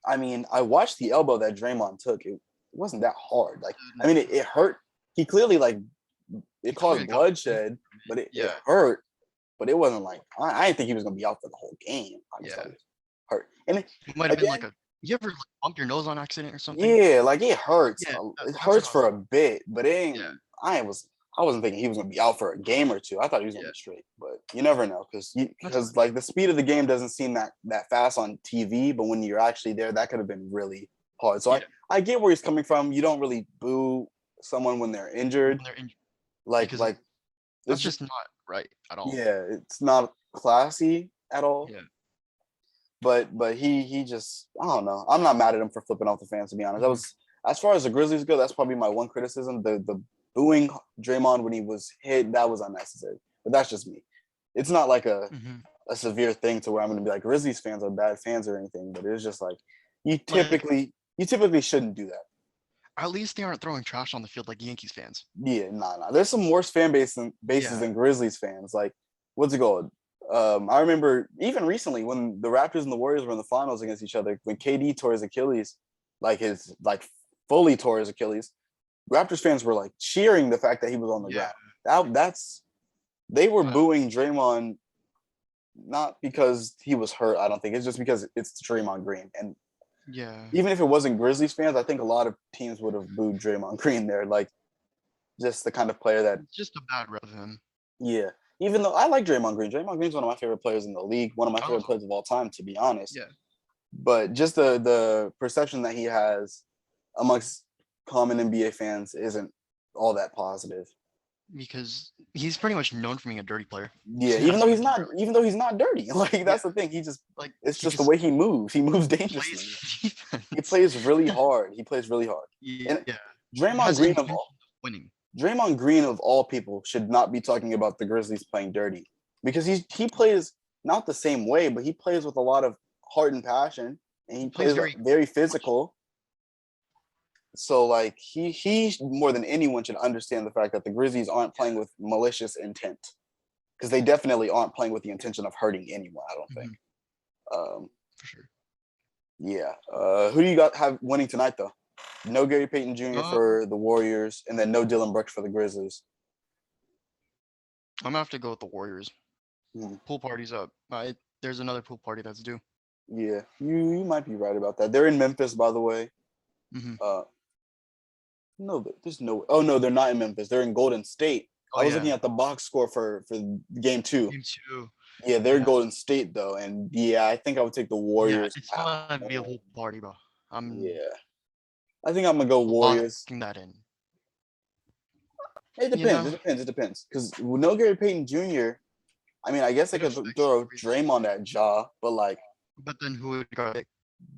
I mean, I watched the elbow that Draymond took. It wasn't that hard. Like, I mean, it hurt. He clearly it caused bloodshed, but it hurt. But it wasn't like I didn't think he was gonna be out for the whole game. I just thought it hurt. And it might have been like you ever bump your nose on accident or something? Yeah, like it hurts. It hurts for a bit, but it ain't. I wasn't thinking he was gonna be out for a game or two. I thought he was gonna be straight, but you never know because like the speed of the game doesn't seem that fast on TV, but when you're actually there, that could have been really hard. So I get where he's coming from. You don't really boo someone when they're injured. Like that's just not right at all. Yeah, it's not classy at all. Yeah. But he just I don't know. I'm not mad at him for flipping off the fans, to be honest. That was as far as the Grizzlies go, that's probably my one criticism. The booing Draymond when he was hit, that was unnecessary. But that's just me. It's not like a severe thing to where I'm gonna be like Grizzlies fans are bad fans or anything, but it's just like you typically shouldn't do that. At least they aren't throwing trash on the field like Yankees fans. Yeah, nah. There's some worse fan bases than Grizzlies fans. Like, what's it called? I remember even recently when the Raptors and the Warriors were in the finals against each other, when KD tore his Achilles, fully tore his Achilles, Raptors fans were like cheering the fact that he was on the ground. They were booing Draymond not because he was hurt. I don't think it's just because it's Draymond Green. And even if it wasn't Grizzlies fans, I think a lot of teams would have booed Draymond Green there. Like just the kind of player that just a bad rep of him. Yeah. Even though I like Draymond Green. Draymond Green's one of my favorite players in the league, one of my favorite players of all time, to be honest. Yeah. But just the perception that he has amongst common NBA fans isn't all that positive. Because he's pretty much known for being a dirty player. Yeah, even though he's not dirty. Like that's the thing. He just it's just the way he moves. He moves dangerously. He plays really hard. Yeah. Draymond Green of all winning. Draymond Green of all people should not be talking about the Grizzlies playing dirty because he plays not the same way, but he plays with a lot of heart and passion, and he plays very physical. So like he more than anyone should understand the fact that the Grizzlies aren't playing with malicious intent because they definitely aren't playing with the intention of hurting anyone. I don't think. For sure. Yeah. Who do you have winning tonight though? No Gary Payton Jr. for the Warriors, and then no Dylan Brooks for the Grizzlies. I'm gonna have to go with the Warriors. Hmm. Pool party's up. There's another pool party that's due. Yeah, you might be right about that. They're in Memphis, by the way. Mm-hmm. No, there's no. Oh no, they're not in Memphis. They're in Golden State. I was looking at the box score for game 2. Game 2. Yeah, they're Golden State though, and yeah, I think I would take the Warriors. Yeah, it's gonna be a pool party, bro. Yeah, I think I'm gonna go Warriors. Locking that in. It depends. It depends. Because no Gary Payton Jr. I mean, I guess they could throw Draymond at Ja, but like. But then who would guard it?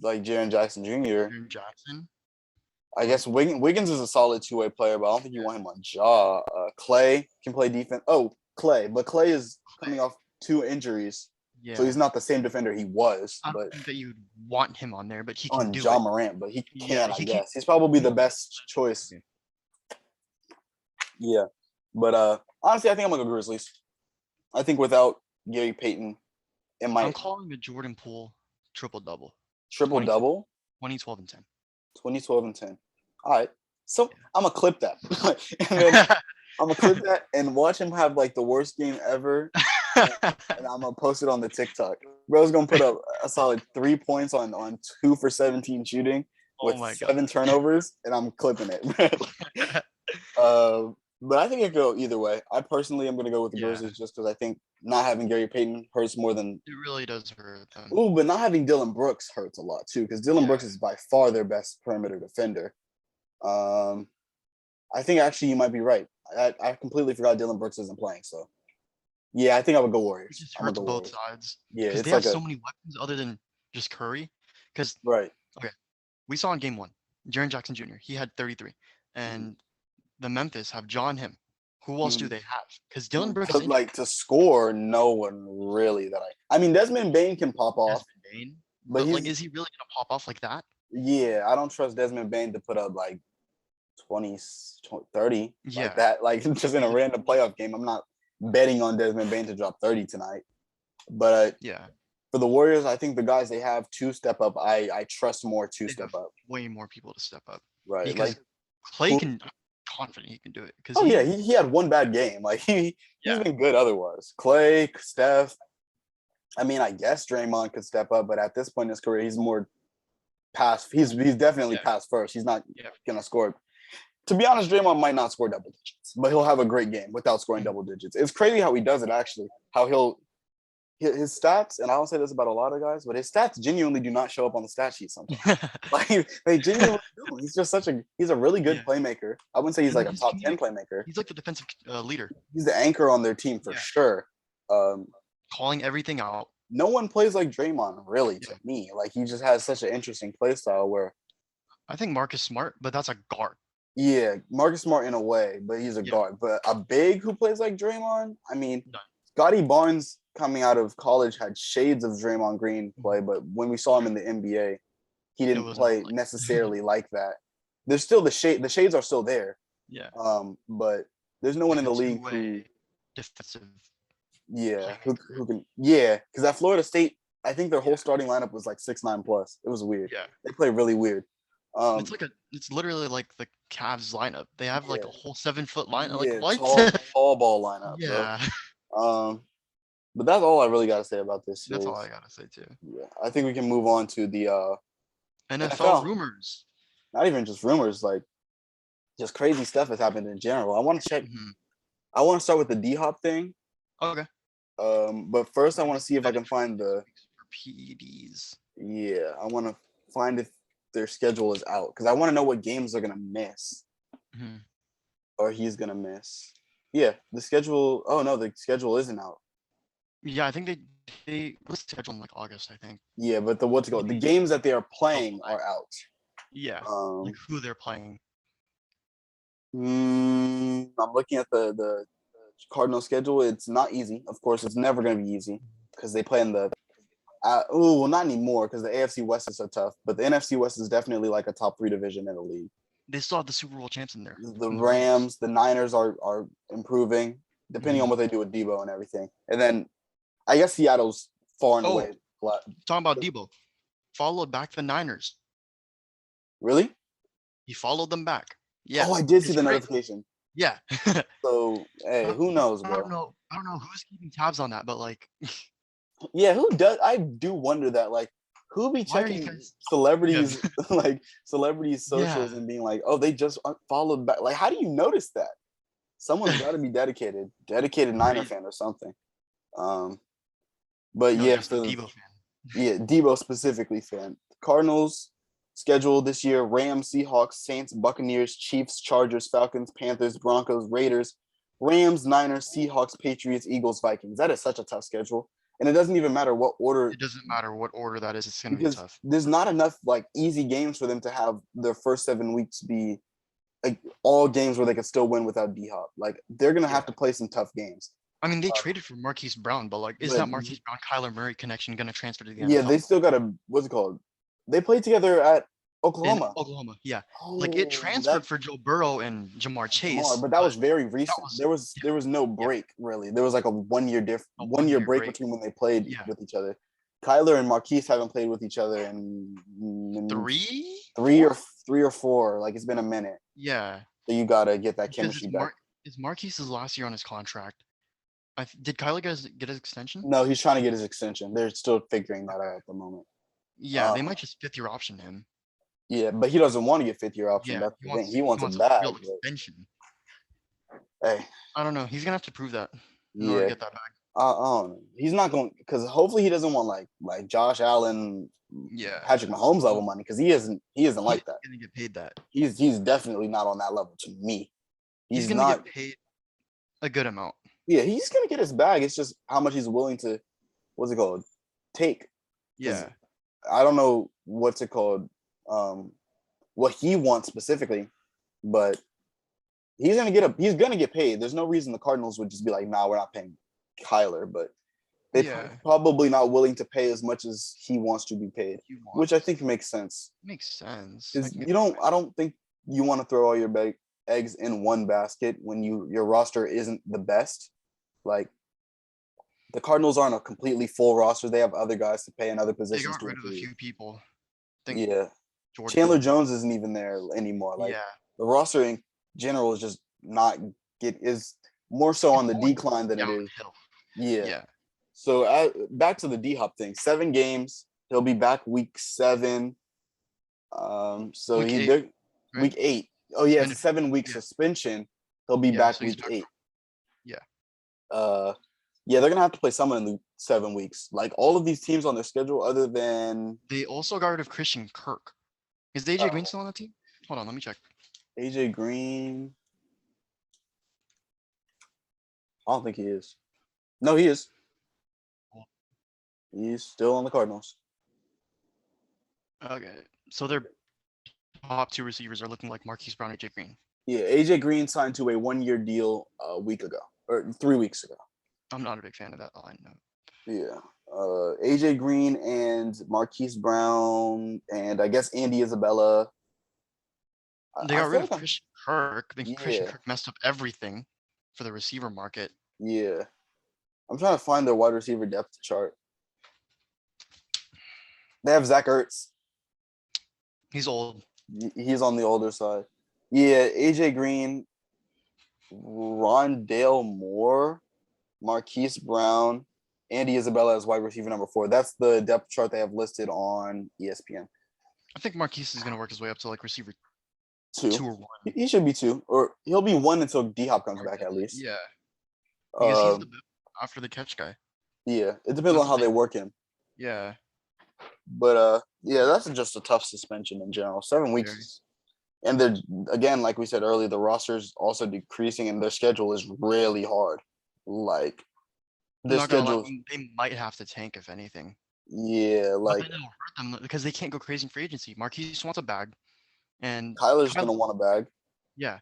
Like Jaren Jackson Jr. Jaren Jackson. I guess Wiggins is a solid two-way player, but I don't think you want him on Ja. Clay can play defense. Oh, Clay, but Clay is coming off 2 injuries, so he's not the same defender he was. I don't but think that you'd want him on there, but he can on do Ja it. Morant, but he can. I guess he's probably the best choice. Yeah, but honestly, I think I'm gonna go Grizzlies. I think without Gary Payton, I'm calling the Jordan Poole triple-double. Triple-double? 2012 and 10. 2012 and 10. All right. So I'm gonna clip that. And then I'm gonna clip that and watch him have like the worst game ever. And I'm gonna post it on the TikTok. Bro's gonna put up a solid 3 points on 2 for 17 shooting with 7 turnovers, and I'm clipping it. But I think it could go either way. I personally am gonna go with the Grizzlies just because I think not having Gary Payton hurts more than it really does hurt them. Ooh, but not having Dylan Brooks hurts a lot too, because Dylan Brooks is by far their best perimeter defender. I think actually you might be right. I completely forgot Dylan Brooks isn't playing, so yeah, I think I would go Warriors. It just hurts both sides. Yeah, because they have so many weapons other than just Curry. Because we saw in game 1, Jaren Jackson Jr. He had 33, and the Memphis have John him. Who else do they have? Because Dylan Brooks is like to score. No one really that I mean, Desmond Bane can pop off. Bane, but like, is he really gonna pop off like that? Yeah, I don't trust Desmond Bane to put up like 20, 30 like that. Like just in a random playoff game. I'm not betting on Desmond Bane to drop 30 tonight. But for the Warriors, I think the guys they have to step up. I trust more to step up. Way more people to step up. Right. Because like Clay can. Confident he can do it because he had one bad game. Like he's been good otherwise. Clay, Steph. I mean, I guess Draymond could step up, but at this point in his career, he's more pass. He's definitely pass first. He's not gonna score. To be honest, Draymond might not score double digits, but he'll have a great game without scoring double digits. It's crazy how he does it. Actually, how his stats, and I don't say this about a lot of guys, but his stats genuinely do not show up on the stat sheet sometimes. Like they genuinely do. He's just he's a really good playmaker. I wouldn't say he's like a top 10 playmaker. He's like the defensive leader. He's the anchor on their team for sure. Calling everything out. No one plays like Draymond, really, to me. Like he just has such an interesting play style where I think Marcus Smart, but that's a guard. Yeah, Marcus Smart in a way, but he's a guard. But a big who plays like Draymond, I mean, Scotty Barnes coming out of college had shades of Draymond Green play, but when we saw him in the NBA, he didn't play necessarily like that. There's still the shades are still there. Yeah. But there's no one in the league who defensive. Yeah, who can because at Florida State, I think their whole starting lineup was like 6'9" plus. It was weird. Yeah. They play really weird. It's literally like the Cavs lineup. They have like a whole 7-foot lineup. Like what? Tall ball lineup. Yeah. Bro. But that's all I really got to say about this series. That's all I got to say too. Yeah, I think we can move on to the NFL rumors. Not even just rumors, like just crazy stuff has happened in general. I want to check. I want to start with the D-Hop thing. Okay. But first I want to see if I can find the PEDs. Yeah, I want to find if their schedule is out because I want to know what games they're gonna miss, or he's gonna miss. Yeah, the schedule. Oh no, the schedule isn't out. Yeah, I think they was scheduled in like August, I think. Yeah, but the games that they are playing are out. Yeah, like who they're playing. I'm looking at the Cardinal schedule. It's not easy. Of course, it's never going to be easy because they play in the. Well, not anymore because the AFC West is so tough. But the NFC West is definitely like a top 3 division in the league. They still have the Super Bowl champs in there. The Rams, the Niners are improving depending on what they do with Debo and everything. And then I guess Seattle's far and away. Talking about Debo, followed back the Niners. Really? He followed them back. Yeah. Oh, I did see It's the great. notification. Yeah. So, hey, who knows, I don't bro? know. I don't know who's keeping tabs on that, but like, Yeah, who does? I do wonder that. Like, who be why are you checking guys? Yeah. celebrities, like celebrities' Yeah. socials and being like, oh, they just followed back. Like, how do you notice that? Someone's got to be dedicated Niner Crazy. fan or something. Um, but No, yeah, just a Debo fan. yeah, Debo specifically fan. Cardinals schedule this year: Rams, Seahawks, Saints, Buccaneers, Chiefs, Chargers, Falcons, Panthers, Broncos, Raiders, Rams, Niners, Seahawks, Patriots, Eagles, Vikings. That is such a tough schedule, and it doesn't even matter what order It doesn't matter what order that is. It's gonna be because tough. there's not enough like easy games for them to have their first 7 weeks be like all games where they can still win without D Hop. Like they're gonna have Yeah. to play some tough games. I mean, they Uh, traded for Marquise Brown, but like, is but that Marquise Brown Kyler Murray connection gonna transfer to the yeah, they NFL? still got a what's it called? They played together at In Oklahoma. Oklahoma, yeah. Like it Oh, transferred that for Joe Burrow and Jamar Jamar, Chase, but that but was very that recent. was There was no yeah, break really. There was like a 1 year a 1 year 1 year break break. between when they played Yeah, with each other. Kyler and Marquise haven't played with each other in three, three or four. 4. Like it's been a minute. Yeah, So you gotta get that because chemistry back. it's Marquise's last year on his contract. Did Kyler get his extension? No, he's trying to get his extension. They're still figuring that out at the moment. Yeah, Uh, they might just fifth year option him. yeah, but he doesn't want to get 5th year option. Yeah, That's the thing. He wants he a wants a bag. real extension. But, hey, I don't know. He's gonna have to prove that in order to yeah, get that back. I don't know. He's not going because hopefully he doesn't want like Josh Allen, Yeah, Patrick Mahomes level money because he isn't he's like that. gonna get paid that. He's definitely not on that level to me. He's He's gonna not. get paid a good amount. Yeah, he's gonna get his bag. It's just how much he's willing to what's it called take because Yeah, I don't know what's it called what he wants specifically, but he's gonna get paid. There's no reason the Cardinals would just be like, nah, we're not paying Kyler, but they yeah. probably not willing to pay as much as he wants to be paid, He which I wants. think makes sense. Makes sense. I Because can get you don't, behind I don't think you want to throw all your eggs in one basket when your roster isn't the best. Like the Cardinals aren't a completely full roster; they have other guys to pay and other They positions got to rid of a improve. few people. I think Yeah, Chandler Jordan. Jones isn't even there anymore. Like Yeah, the roster in general is just not is more so it's on the going decline than it is. downhill. Yeah. Yeah, So back to the D Hop thing. 7 games. He'll be back week 7. So week eight, right? week 8. Oh yeah, it's a Suspended. 7 week Yeah, suspension. He'll be yeah. back So he's week back. 8. Yeah, Uh, yeah, they're gonna have to play someone in the 7 weeks. Like all of these teams on their schedule, other than they also got rid of Christian Kirk. Is AJ Green still on the team? Hold on, let me check. AJ Green. I don't think he is. No, he is. He's still on the Cardinals. Okay, so their top two receivers are looking like Marquise Brown and AJ Green. Yeah, AJ Green signed to a 1 year deal a week ago or 3 weeks ago. I'm not a big fan of that line. No. Yeah. AJ Green and Marquise Brown and I guess Andy Isabella. They I got rid feel of like Christian Kirk. Then Christian yeah, Kirk messed up everything for the receiver market. yeah. I'm trying to find their wide receiver depth chart. They have Zach Ertz. He's old. He's on the older side. Yeah, AJ Green, Rondale Moore, Marquise Brown, Andy Isabella as wide receiver number 4. That's the depth chart they have listed on ESPN. I think Marquise is gonna work his way up to like receiver 2. 2 or 1. He should be 2, or he'll be 1 until D Hop comes back at least. Yeah, because he's the Um, after the catch guy. yeah, it depends That's on how they work him. Yeah, But yeah, that's just a tough suspension in general. 7 weeks, very. and they're again, like we said earlier, the roster's also decreasing, and their schedule is really hard. Like I'm their not gonna lie, schedule, they might have to tank if anything. yeah, But like then it'll hurt them because they can't go crazy in free agency. Marquise wants a bag, and Kyler's Kyler, gonna want a bag. yeah,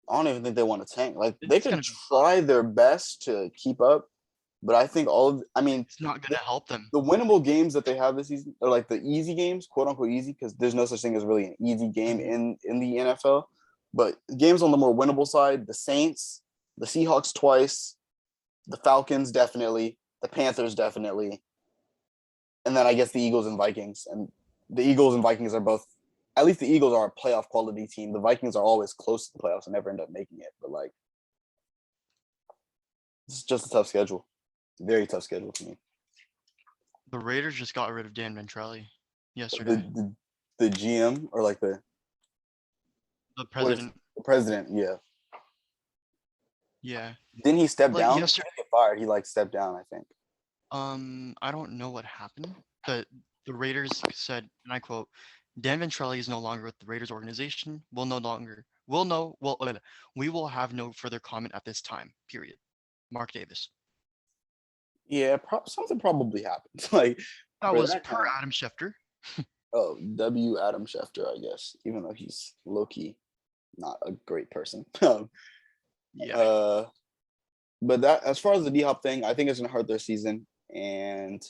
I don't even think they want to tank. Like they it's could gonna be. try their best to keep up, but I think I mean, It's not gonna help them. the winnable games that they have this season are like the easy games, quote unquote easy, because there's no such thing as really an easy game in the NFL. But games on the more winnable side, the Saints, the Seahawks twice, the Falcons definitely, the Panthers definitely, and then I guess the Eagles and Vikings. And the Eagles and Vikings are both at least the Eagles are a playoff quality team. The Vikings are always close to the playoffs and never end up making it. But like, it's just a tough schedule. Very tough schedule for me. The Raiders just got rid of Dan Ventrelli The, yesterday. the GM or like The president. the president, yeah. Yeah. Didn't he step Like down? yesterday. He didn't get fired. He like stepped down, I think. I don't know what happened, but the Raiders said, and I quote, Dan Ventrelli is no longer with the Raiders organization. We will have no further comment at this time, period. Mark Davis. Yeah, something probably happened. Like That for was that per kind Adam Schefter. oh, W. Adam Schefter, I guess, even though he's low key not a great person. Yeah. But that as far as the D Hop thing, I think it's gonna hurt their season. And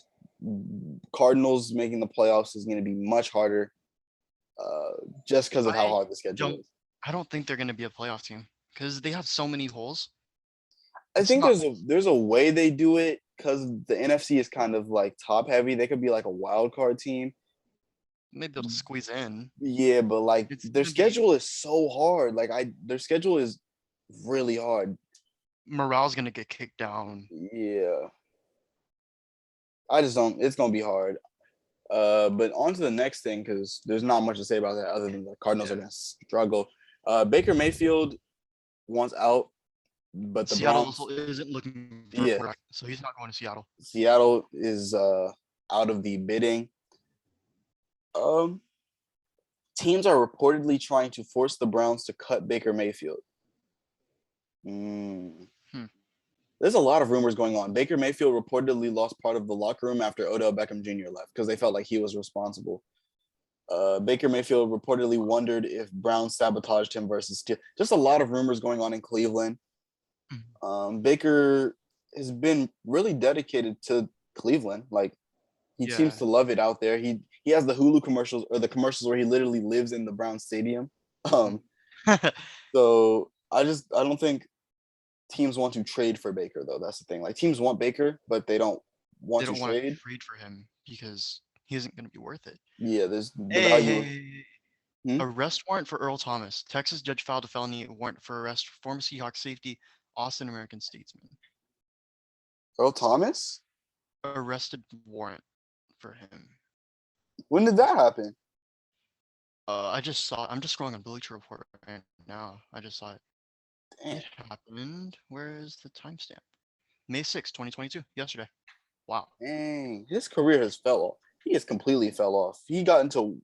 Cardinals making the playoffs is gonna be much harder, just because of how hard the schedule is. I don't think they're going to be a playoff team because they have so many holes. I think there's a way they do it because the NFC is kind of like top heavy. They could be like a wild card team. Maybe they'll squeeze in. Yeah, but like It's their gonna be- schedule is so hard. Their schedule is really hard. Morale's going to get kicked down. Yeah. I just don't. It's gonna be hard. But on to the next thing because there's not much to say about that other than the Cardinals are gonna struggle. Baker Mayfield wants out, but the Seattle Browns, also isn't looking for a quarterback, so he's not going to Seattle. Seattle is out of the bidding. Teams are reportedly trying to force the Browns to cut Baker Mayfield. There's a lot of rumors going on. Baker Mayfield reportedly lost part of the locker room after Odell Beckham Jr. left because they felt like he was responsible. Baker Mayfield reportedly wondered if Browns sabotaged him versus Steelers. Just a lot of rumors going on in Cleveland. Baker has been really dedicated to Cleveland. Like he seems to love it out there. He has the Hulu commercials or the commercials where he literally lives in the Browns stadium. So I don't think teams want to trade for Baker though. That's the thing. Like teams want Baker, but they don't want to trade for him because he isn't going to be worth it. Yeah, there's the value. Arrest warrant for Earl Thomas. Texas judge filed a felony warrant for arrest for former Seahawks safety Austin American statesman. Earl Thomas? Arrested warrant for him. When did that happen? I just saw it. I'm just scrolling on Bleacher Report right now. I just saw it. Damn. It happened. Where is the timestamp? May 6, 2022. Yesterday. Wow. Dang. His career has fell off. He has completely fell off. He got into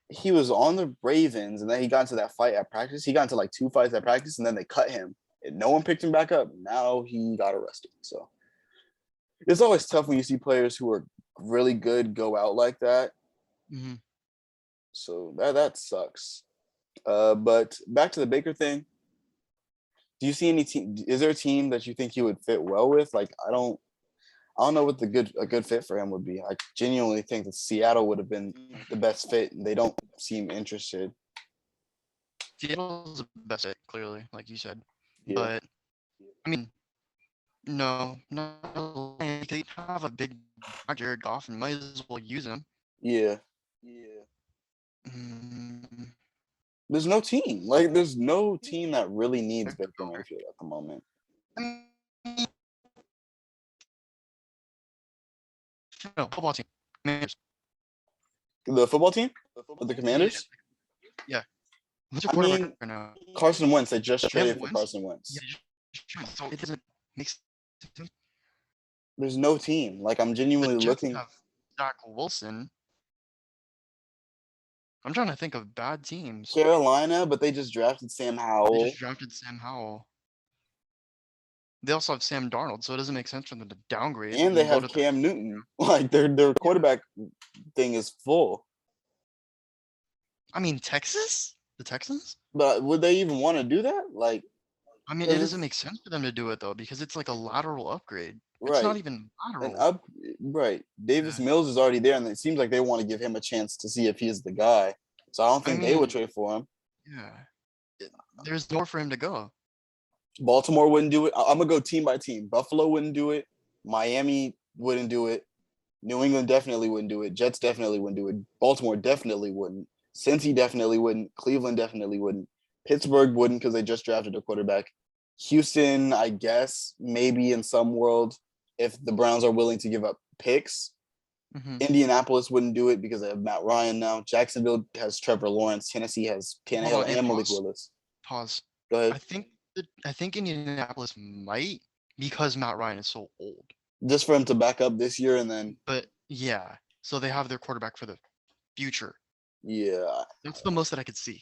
he was on the Ravens and then he got into that fight at practice. He got into 2 fights at practice and then they cut him. And no one picked him back up. Now he got arrested. So it's always tough when you see players who are really good go out like that. Mm-hmm. So that sucks. But back to the Baker thing. Do you see any team? Is there a team that you think he would fit well with? I don't know what a good fit for him would be. I genuinely think that Seattle would have been the best fit, and they don't seem interested. Seattle's the best fit, clearly, like you said. Yeah. But I mean, no, they have a big Jared Goff and might as well use him. Yeah. There's no team. There's no team that really needs Baker Mayfield at the moment. No, football team. Commanders. The football team? The Commanders? Yeah. What's your quarterback right now? Carson Wentz. They just traded for Carson Wentz. Yeah, so it doesn't make sense. There's no team. I'm genuinely looking. Have Zach Wilson. I'm trying to think of bad teams. Carolina, but they just drafted Sam Howell. They also have Sam Darnold, so it doesn't make sense for them to downgrade. And they have Cam Newton. Their quarterback thing is full. I mean, Texas? The Texans? But would they even want to do that? I mean, it doesn't make sense for them to do it, though, because it's a lateral upgrade. Right. It's not even lateral. Right. Davis Mills is already there, and it seems like they want to give him a chance to see if he is the guy. So I don't think they would trade for him. Yeah. There's nowhere for him to go. Baltimore wouldn't do it. I'm going to go team by team. Buffalo wouldn't do it. Miami wouldn't do it. New England definitely wouldn't do it. Jets definitely wouldn't do it. Baltimore definitely wouldn't. Cincy definitely wouldn't. Cleveland definitely wouldn't. Pittsburgh wouldn't because they just drafted a quarterback. Houston, I guess, maybe in some world, if the Browns are willing to give up picks. Hmm. Indianapolis wouldn't do it because they have Matt Ryan now. Jacksonville has Trevor Lawrence. Tennessee has Hold Tannehill on, and Malik pause. Willis. Pause. Go ahead. I think Indianapolis might because Matt Ryan is so old. Just for him to back up this year and then, But yeah, so they have their quarterback for the future. yeah, That's the most that I could see.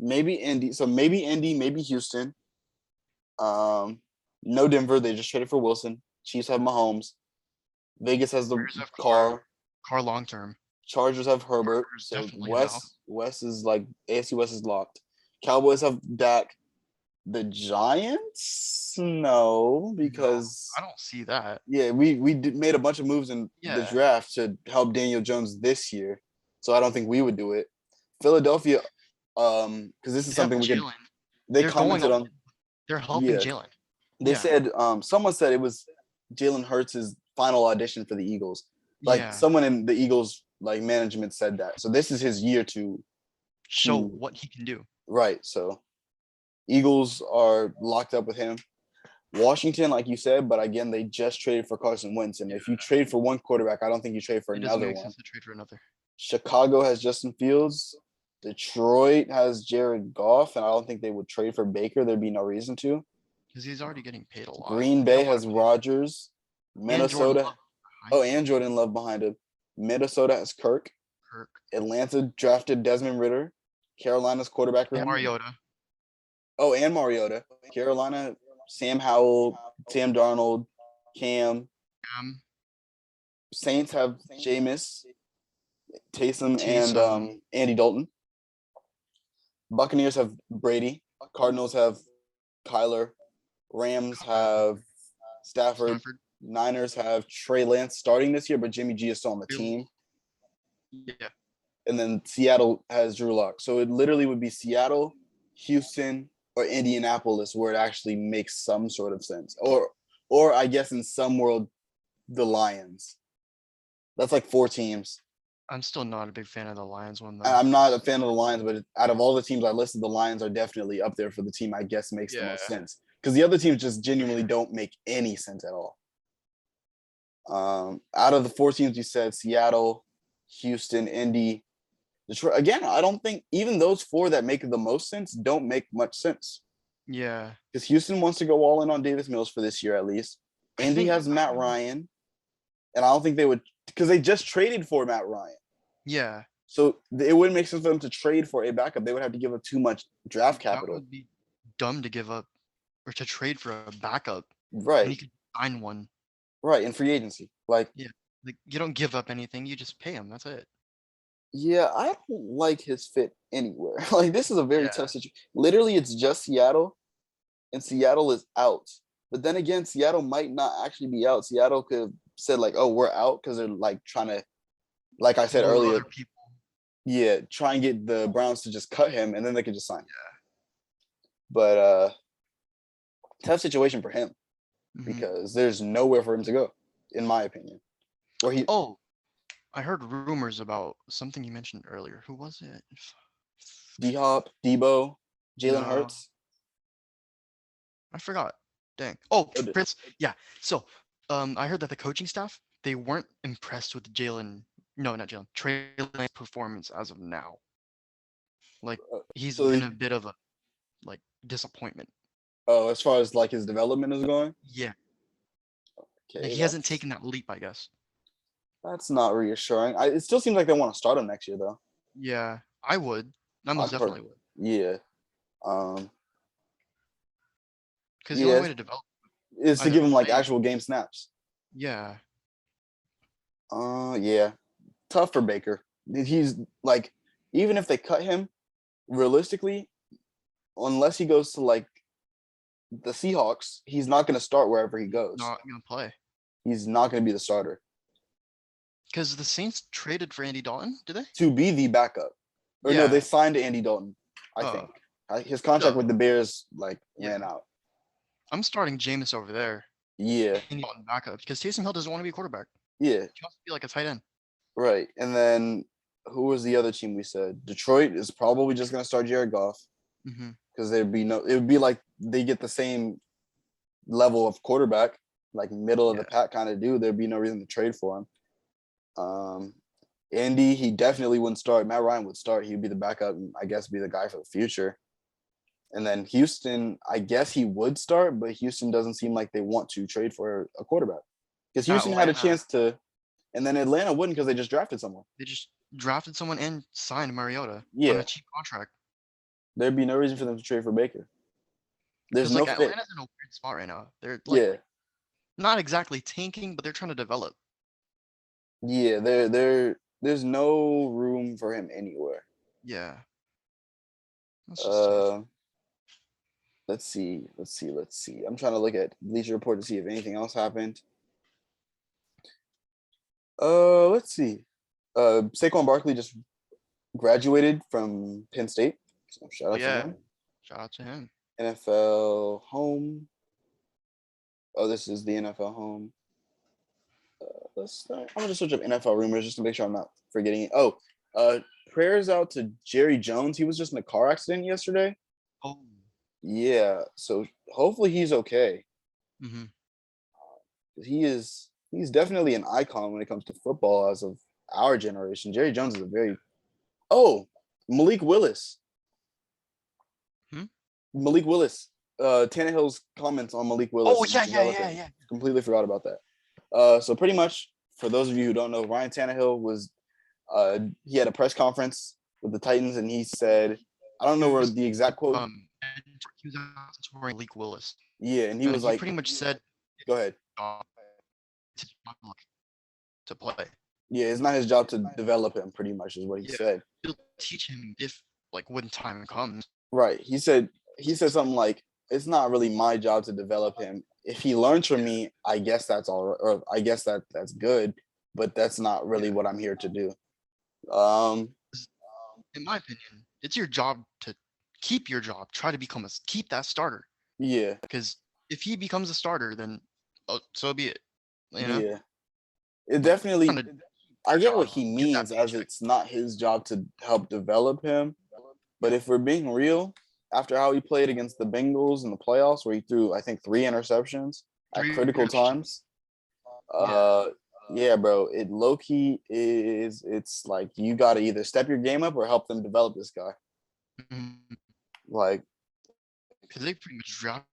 maybe Indy. So maybe Indy, maybe Houston. No Denver. They just traded for Wilson. Chiefs have Mahomes. Vegas has the Raiders have car. Carr long term. Chargers have Herbert. Chargers So definitely now. West is like AFC West is locked. Cowboys have Dak. The Giants, no, because I don't see that. yeah, we made a bunch of moves in the Yeah. draft to help Daniel Jones this year, so I don't think we would do it. Philadelphia, because this is They have something we could. Jalen. They They're going commented all. on. They're helping Yeah, Jalen. they Yeah. said someone said it was Jalen Hurts' final audition for the Eagles. Like Yeah. someone in the Eagles like management said that. So this is his year to Show what he can do. right. So Eagles are locked up with him. Washington, like you said, but again, they just traded for Carson Wentz. And if you trade for one quarterback, I don't think you trade for It doesn't another make one. sense to trade for another. Chicago has Justin Fields. Detroit has Jared Goff, and I don't think they would trade for Baker. There'd be no reason to. Because he's already getting paid a lot. Green Bay has Rodgers. Minnesota. And Jordan Love behind him. Minnesota has Kirk. Atlanta drafted Desmond Ritter. Carolina's quarterback room. Mariota. Oh, and Mariota. Carolina, Sam Howell, Sam Darnold, Cam. Saints have Jameis, Taysom, and Andy Dalton. Buccaneers have Brady. Cardinals have Kyler. Rams have Stafford. Niners have Trey Lance starting this year, but Jimmy G is still on the team. Yeah. And then Seattle has Drew Lock. So it literally would be Seattle, Houston, or Indianapolis where it actually makes some sort of sense. Or I guess in some world, the Lions. That's like 4 teams. I'm still not a big fan of the Lions one though. I'm not a fan of the Lions, but out of all the teams I listed, the Lions are definitely up there for the team I guess makes the most sense. Because the other teams just genuinely don't make any sense at all. Out of the 4 teams you said, Seattle, Houston, Indy, Detroit. Again, I don't think even those 4 that make the most sense don't make much sense. Yeah. Because Houston wants to go all in on Davis Mills for this year at least. Indy has Matt Ryan. And I don't think they would, because they just traded for Matt Ryan. Yeah. So it wouldn't make sense for them to trade for a backup. They would have to give up too much draft capital. That would be dumb to give up or to trade for a backup. Right. And you could sign one. Right, in free agency. Like you don't give up anything, you just pay him. That's it. Yeah, I don't like his fit anywhere. Like this is a very tough situation. Literally, it's just Seattle, and Seattle is out. But then again, Seattle might not actually be out. Seattle could have said like, "Oh, we're out," because they're like trying to, like I said earlier, try and get the Browns to just cut him, and then they could just sign. But tough situation for him because there's nowhere for him to go, in my opinion. I heard rumors about something you mentioned earlier. Who was it? D-Hop, Debo, Jalen Hurts. I forgot. Dang. Oh, Prince. Yeah. So, I heard that the coaching staff, they weren't impressed with Trey Lance's performance as of now. Like he's been a bit of a disappointment. Oh, as far as like his development is going? Yeah. Okay. He hasn't taken that leap, I guess. That's not reassuring. It still seems like they want to start him next year, though. Yeah, I would. I most definitely would. Yeah. Because the only way to develop is to give him like actual game snaps. Yeah. Yeah. Tough for Baker. He's like, even if they cut him, realistically, unless he goes to like the Seahawks, he's not going to start wherever he goes. Not going to play. He's not going to be the starter. Because the Saints traded for Andy Dalton, did they? To be the backup. Or no, they signed Andy Dalton, I think. His contract with the Bears ran out. I'm starting Jameis over there. Yeah. Andy Dalton backup because Taysom Hill doesn't want to be a quarterback. Yeah, He wants to be like a tight end. right. And then who was the other team we said? Detroit is probably just gonna start Jared Goff Mm-hmm. because it would be like they get the same level of quarterback, like middle of the pack kind of dude. There'd be no reason to trade for him. Andy, he definitely wouldn't start. Matt Ryan would start. He'd be the backup and I guess be the guy for the future. And then Houston, I guess he would start, but Houston doesn't seem like they want to trade for a quarterback because Houston had a chance to, and then Atlanta wouldn't because they just drafted someone. They just drafted someone and signed Mariota Yeah, on a cheap contract. there'd be no reason for them to trade for Baker. There's Because no like fit. Atlanta's in a weird spot right now. They're like Yeah, not exactly tanking, but they're trying to develop. yeah. There's no room for him anywhere. Yeah. That's just tough. Let's see. I'm trying to look at Bleacher Report to see if anything else happened. Let's see. Saquon Barkley just graduated from Penn State. So shout out to him. Shout out to him. NFL home. Oh, this is the NFL home. Let's start. I'm gonna search up NFL rumors just to make sure I'm not forgetting it. Oh, prayers out to Jerry Jones. He was just in a car accident yesterday. Oh. Yeah, so hopefully he's okay. Mm-hmm. He's definitely an icon when it comes to football as of our generation. Jerry Jones is a very Malik Willis. Malik Willis. Tannehill's comments on Malik Willis. Oh yeah. Completely forgot about that. So pretty much for those of you who don't know, Ryan Tannehill was he had a press conference with the Titans and he said, I don't know where the exact quote. He was touring Malik Willis. Yeah, and he was like pretty much said, go ahead. To play. Yeah, it's not his job to develop him, pretty much is what he said. He'll teach him if like when time comes. Right. He said something like, it's not really my job to develop him. If he learns from me, I guess that's all right, or I guess that's good, but that's not really what I'm here to do. In my opinion, it's your job to keep your job. Try to keep that starter. Yeah. Because if he becomes a starter, then so be it. You know? Yeah. It definitely. I get what he means, as it's not his job to help develop him. But if we're being real, after how he played against the Bengals in the playoffs, where he threw, I think, 3 interceptions at critical times. Yeah, bro. It low-key is. It's like you got to either step your game up or help them develop this guy. Mm-hmm. Like, because they pretty much drafted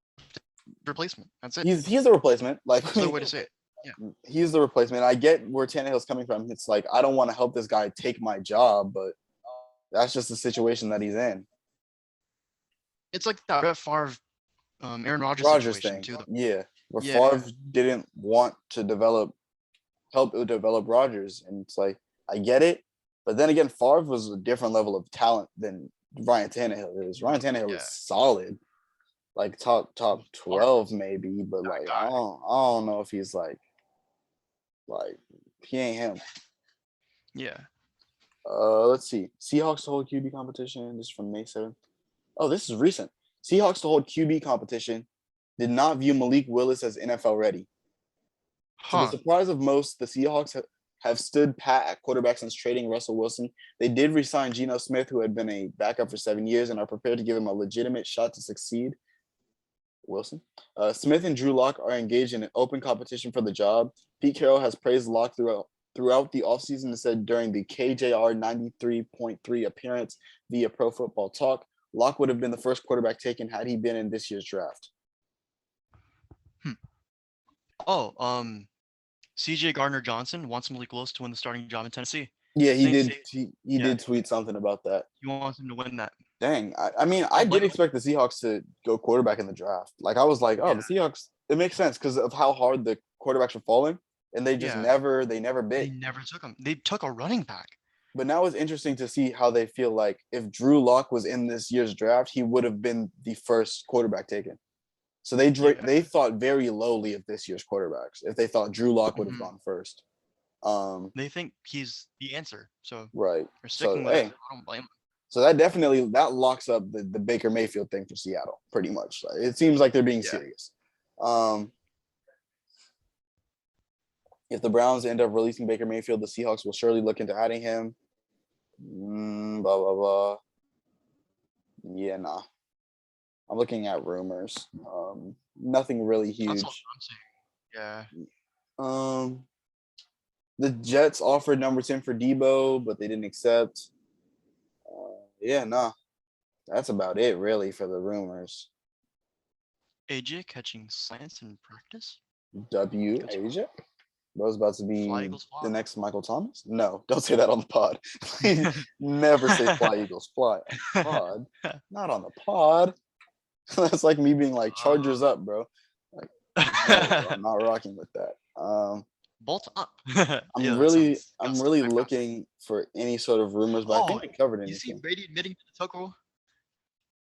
replacement. That's it. He's the replacement. Like, there's no way to say it. Yeah. He's the replacement. I get where Tannehill's coming from. It's like, I don't want to help this guy take my job, but that's just the situation that he's in. It's like that Brett Favre, Aaron Rodgers thing. Too, yeah, where Favre didn't want to help develop Rodgers, and it's like, I get it, but then again, Favre was a different level of talent than Ryan Tannehill is. Ryan Tannehill is solid, like top 12 maybe, but like I don't know if he's like he ain't him. Yeah. Let's see. Seahawks to hold QB competition. This is from May 7th. Oh, this is recent. Seahawks to hold QB competition did not view Malik Willis as NFL ready. To the surprise of most, the Seahawks have stood pat at quarterback since trading Russell Wilson. They did re-sign Geno Smith, who had been a backup for 7 years, and are prepared to give him a legitimate shot to succeed. Wilson. Smith and Drew Lock are engaged in an open competition for the job. Pete Carroll has praised Lock throughout the offseason and said during the KJR 93.3 appearance via Pro Football Talk, Lock would have been the first quarterback taken had he been in this year's draft. CJ Gardner-Johnson wants Malik Willis to win the starting job in Tennessee. Yeah, he did. He did tweet something about that. He wants him to win that. Dang. I mean, I did expect the Seahawks to go quarterback in the draft. Like, I was like, the Seahawks, it makes sense because of how hard the quarterbacks are falling. And they just never bit. They never took him. They took a running back. But now it's interesting to see how they feel like if Drew Lock was in this year's draft, he would have been the first quarterback taken. So they thought very lowly of this year's quarterbacks if they thought Drew Lock would have gone first. They think he's the answer. So right. They're sticking with it. I don't blame them. So that locks up the Baker Mayfield thing for Seattle, pretty much. It seems like they're being serious. If the Browns end up releasing Baker Mayfield, the Seahawks will surely look into adding him. Blah blah blah. Yeah, nah. I'm looking at rumors. Nothing really That's all huge. I'm saying. Yeah. The Jets offered number 10 for Debo, but they didn't accept. Yeah, nah. That's about it, really, for the rumors. AJ catching slants in practice. Asia? Bro's about to Fly be Eagles the fly. next Michael Thomas? No, don't say that on the pod. Please never say fly Eagles fly on the pod. Not on the pod. That's like me being like Chargers up, bro. Like, no, bro, I'm not rocking with that. Bolt up. I'm Yeah, that really sounds I'm disgusting. really That got- looking for any sort of rumors, but I think Oh, we covered you see anything. Brady admitting to the tuck rule?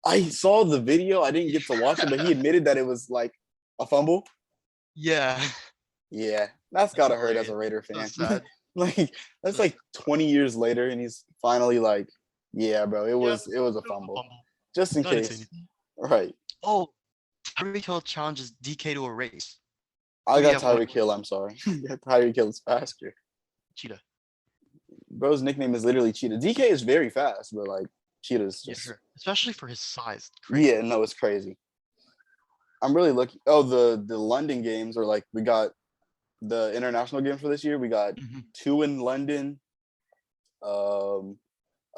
I saw the video. I didn't get to watch it, but he admitted that it was like a fumble. Yeah. Yeah, that's That's gotta hurt as a hilarious. Raider So fan. sad. Like that's So like sad. 20 years later, and he's finally like, "Yeah, bro, it Yeah, was a it was a fumble, fumble. just in I didn't say case." anything. Right. Oh, Tyreek Hill challenges DK to a race. I Who do you got have winning? Tyreek Hill. I'm sorry. Tyreek Hill is faster. Cheetah. Bro's nickname is literally Cheetah. DK is very fast, but like Cheetah's Yeah, just sure. Especially for his size. Crazy. yeah. No, it's crazy. I'm really looking. Oh, the London games are like we got the international games for this year. We got Mhm. 2 in London.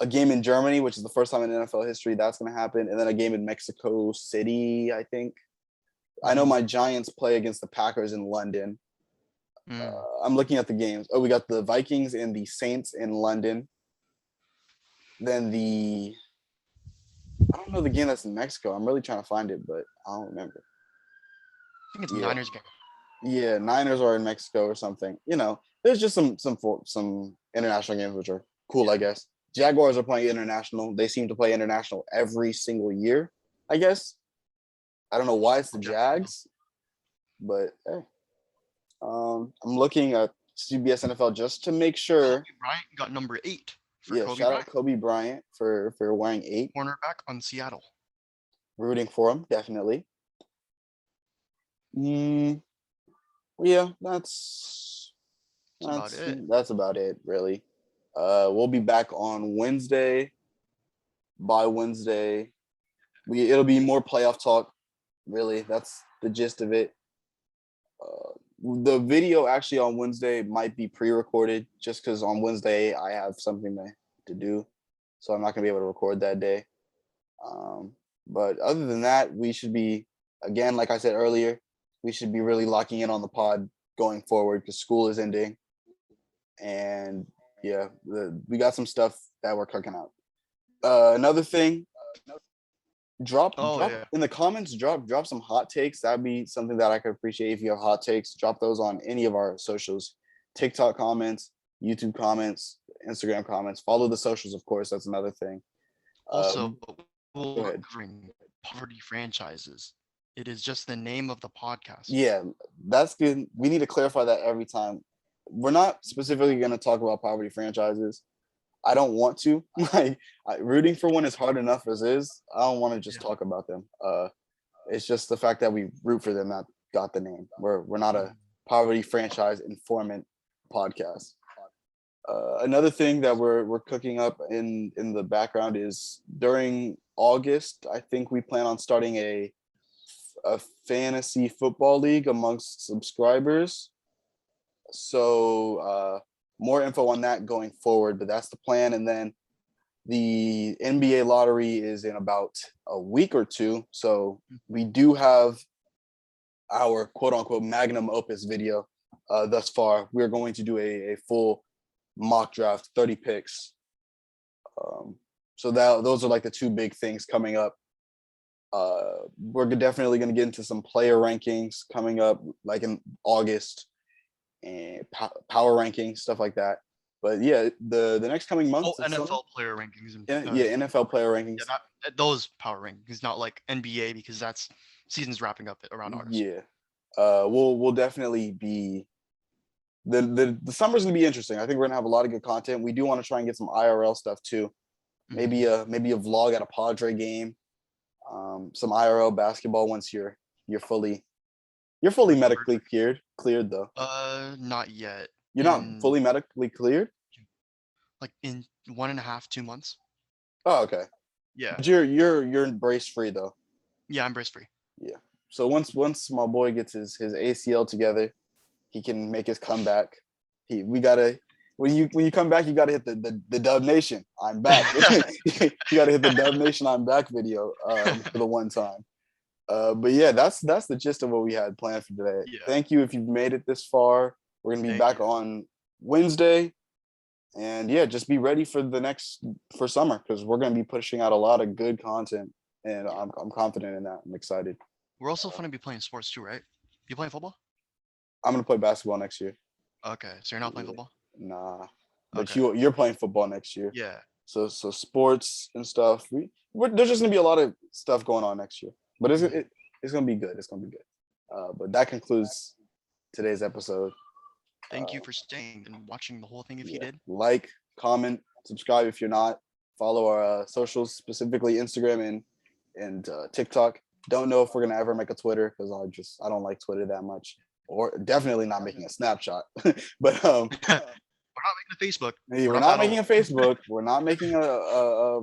A game in Germany, which is the first time in NFL history that's going to happen, and then a game in Mexico City, I think. I know Mhm. my Giants play against the Packers in London. Mm. I'm looking at the games. Oh, we got the Vikings and the Saints in London. Then I don't know the game that's in Mexico. I'm really trying to find it, but I don't remember. I think it's Yeah, Niners game. yeah, Niners are in Mexico or something. There's just some international games which are cool, I guess. Jaguars are playing international. They seem to play international every single year, I guess. I don't know why it's the Jags, but hey. I'm looking at CBS NFL just to make sure. Kobe Bryant got number 8 for Yeah, Kobe shout Bryant. out Kobe Bryant for wearing 8. Cornerback on Seattle. Rooting for him, definitely. Yeah, That's about it. that's about it, really. We'll be back on Wednesday. By Wednesday, it'll be more playoff talk. Really, that's the gist of it. The video actually on Wednesday might be pre-recorded just because on Wednesday I have something to do, so I'm not gonna be able to record that day. But other than that, we should be, again, like I said earlier, we should be really locking in on the pod going forward because school is ending, and yeah, we got some stuff that we're cooking out. Another thing, drop Oh yeah. in the comments, drop some hot takes. That'd be something that I could appreciate. If you have hot takes, drop those on any of our socials, TikTok comments, YouTube comments, Instagram comments. Follow the socials, of course. That's another thing. Also, Go we're ahead. covering poverty franchises. It is just the name of the podcast. Yeah, that's good. We need to clarify that every time. We're not specifically going to talk about poverty franchises. I don't want to. Like, rooting for one is hard enough as is. I don't want to just talk about them. It's just the fact that we root for them that got the name. We're not a poverty franchise informant podcast. Another thing that we're cooking up in the background is during August. I think we plan on starting a fantasy football league amongst subscribers. So more info on that going forward, but that's the plan. And then the NBA lottery is in about a week or two. So we do have our quote unquote magnum opus video thus far. We're going to do a full mock draft, 30 picks. So those are like the two big things coming up. We're definitely going to get into some player rankings coming up like in August, and power rankings, stuff like that. But yeah, the next coming months. Oh, NFL player rankings. And, yeah, NFL player rankings. Yeah, those power rankings, not like NBA because that's season's wrapping up around August. Yeah, we'll definitely be. The summer's gonna be interesting. I think we're gonna have a lot of good content. We do want to try and get some IRL stuff too. Maybe a vlog at a Padre game. Some IRL basketball once you're fully You're fully Or medically cleared though. not yet. You're not fully medically cleared. Like in 1.5, 2 months. Oh, okay. Yeah. But you're brace free though. Yeah, I'm brace free. Yeah. So once my boy gets his ACL together, he can make his comeback. We gotta when you come back, you gotta hit the Dub Nation. I'm back. You gotta hit the Dub Nation. I'm back video for the one time. But yeah, that's the gist of what we had planned for today. Yeah. Thank you if you've made it this far. We're gonna be back on Wednesday, and yeah, just be ready for for summer because we're gonna be pushing out a lot of good content, and I'm confident in that. I'm excited. We're also going to be playing sports too, right? You playing football? I'm gonna play basketball next year. Okay, so you're not playing football? Nah, but Okay. you're playing football next year. Yeah. So sports and stuff. There's just gonna be a lot of stuff going on next year, but it's gonna be good. It's gonna be good. But that concludes today's episode. Thank you for staying and watching the whole thing if you did. Like, comment, subscribe if you're not. Follow our socials, specifically Instagram and TikTok. Don't know if we're gonna ever make a Twitter because I don't like Twitter that much, or definitely not making a Snapchat. But We're not making a Facebook. we're not making a Facebook. We're not making a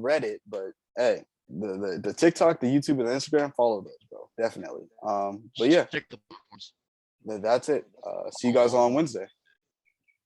Reddit. But hey, the TikTok, the YouTube, and the Instagram, follow those, bro. Definitely. But yeah, Check the platforms. that's it. See you guys on Wednesday.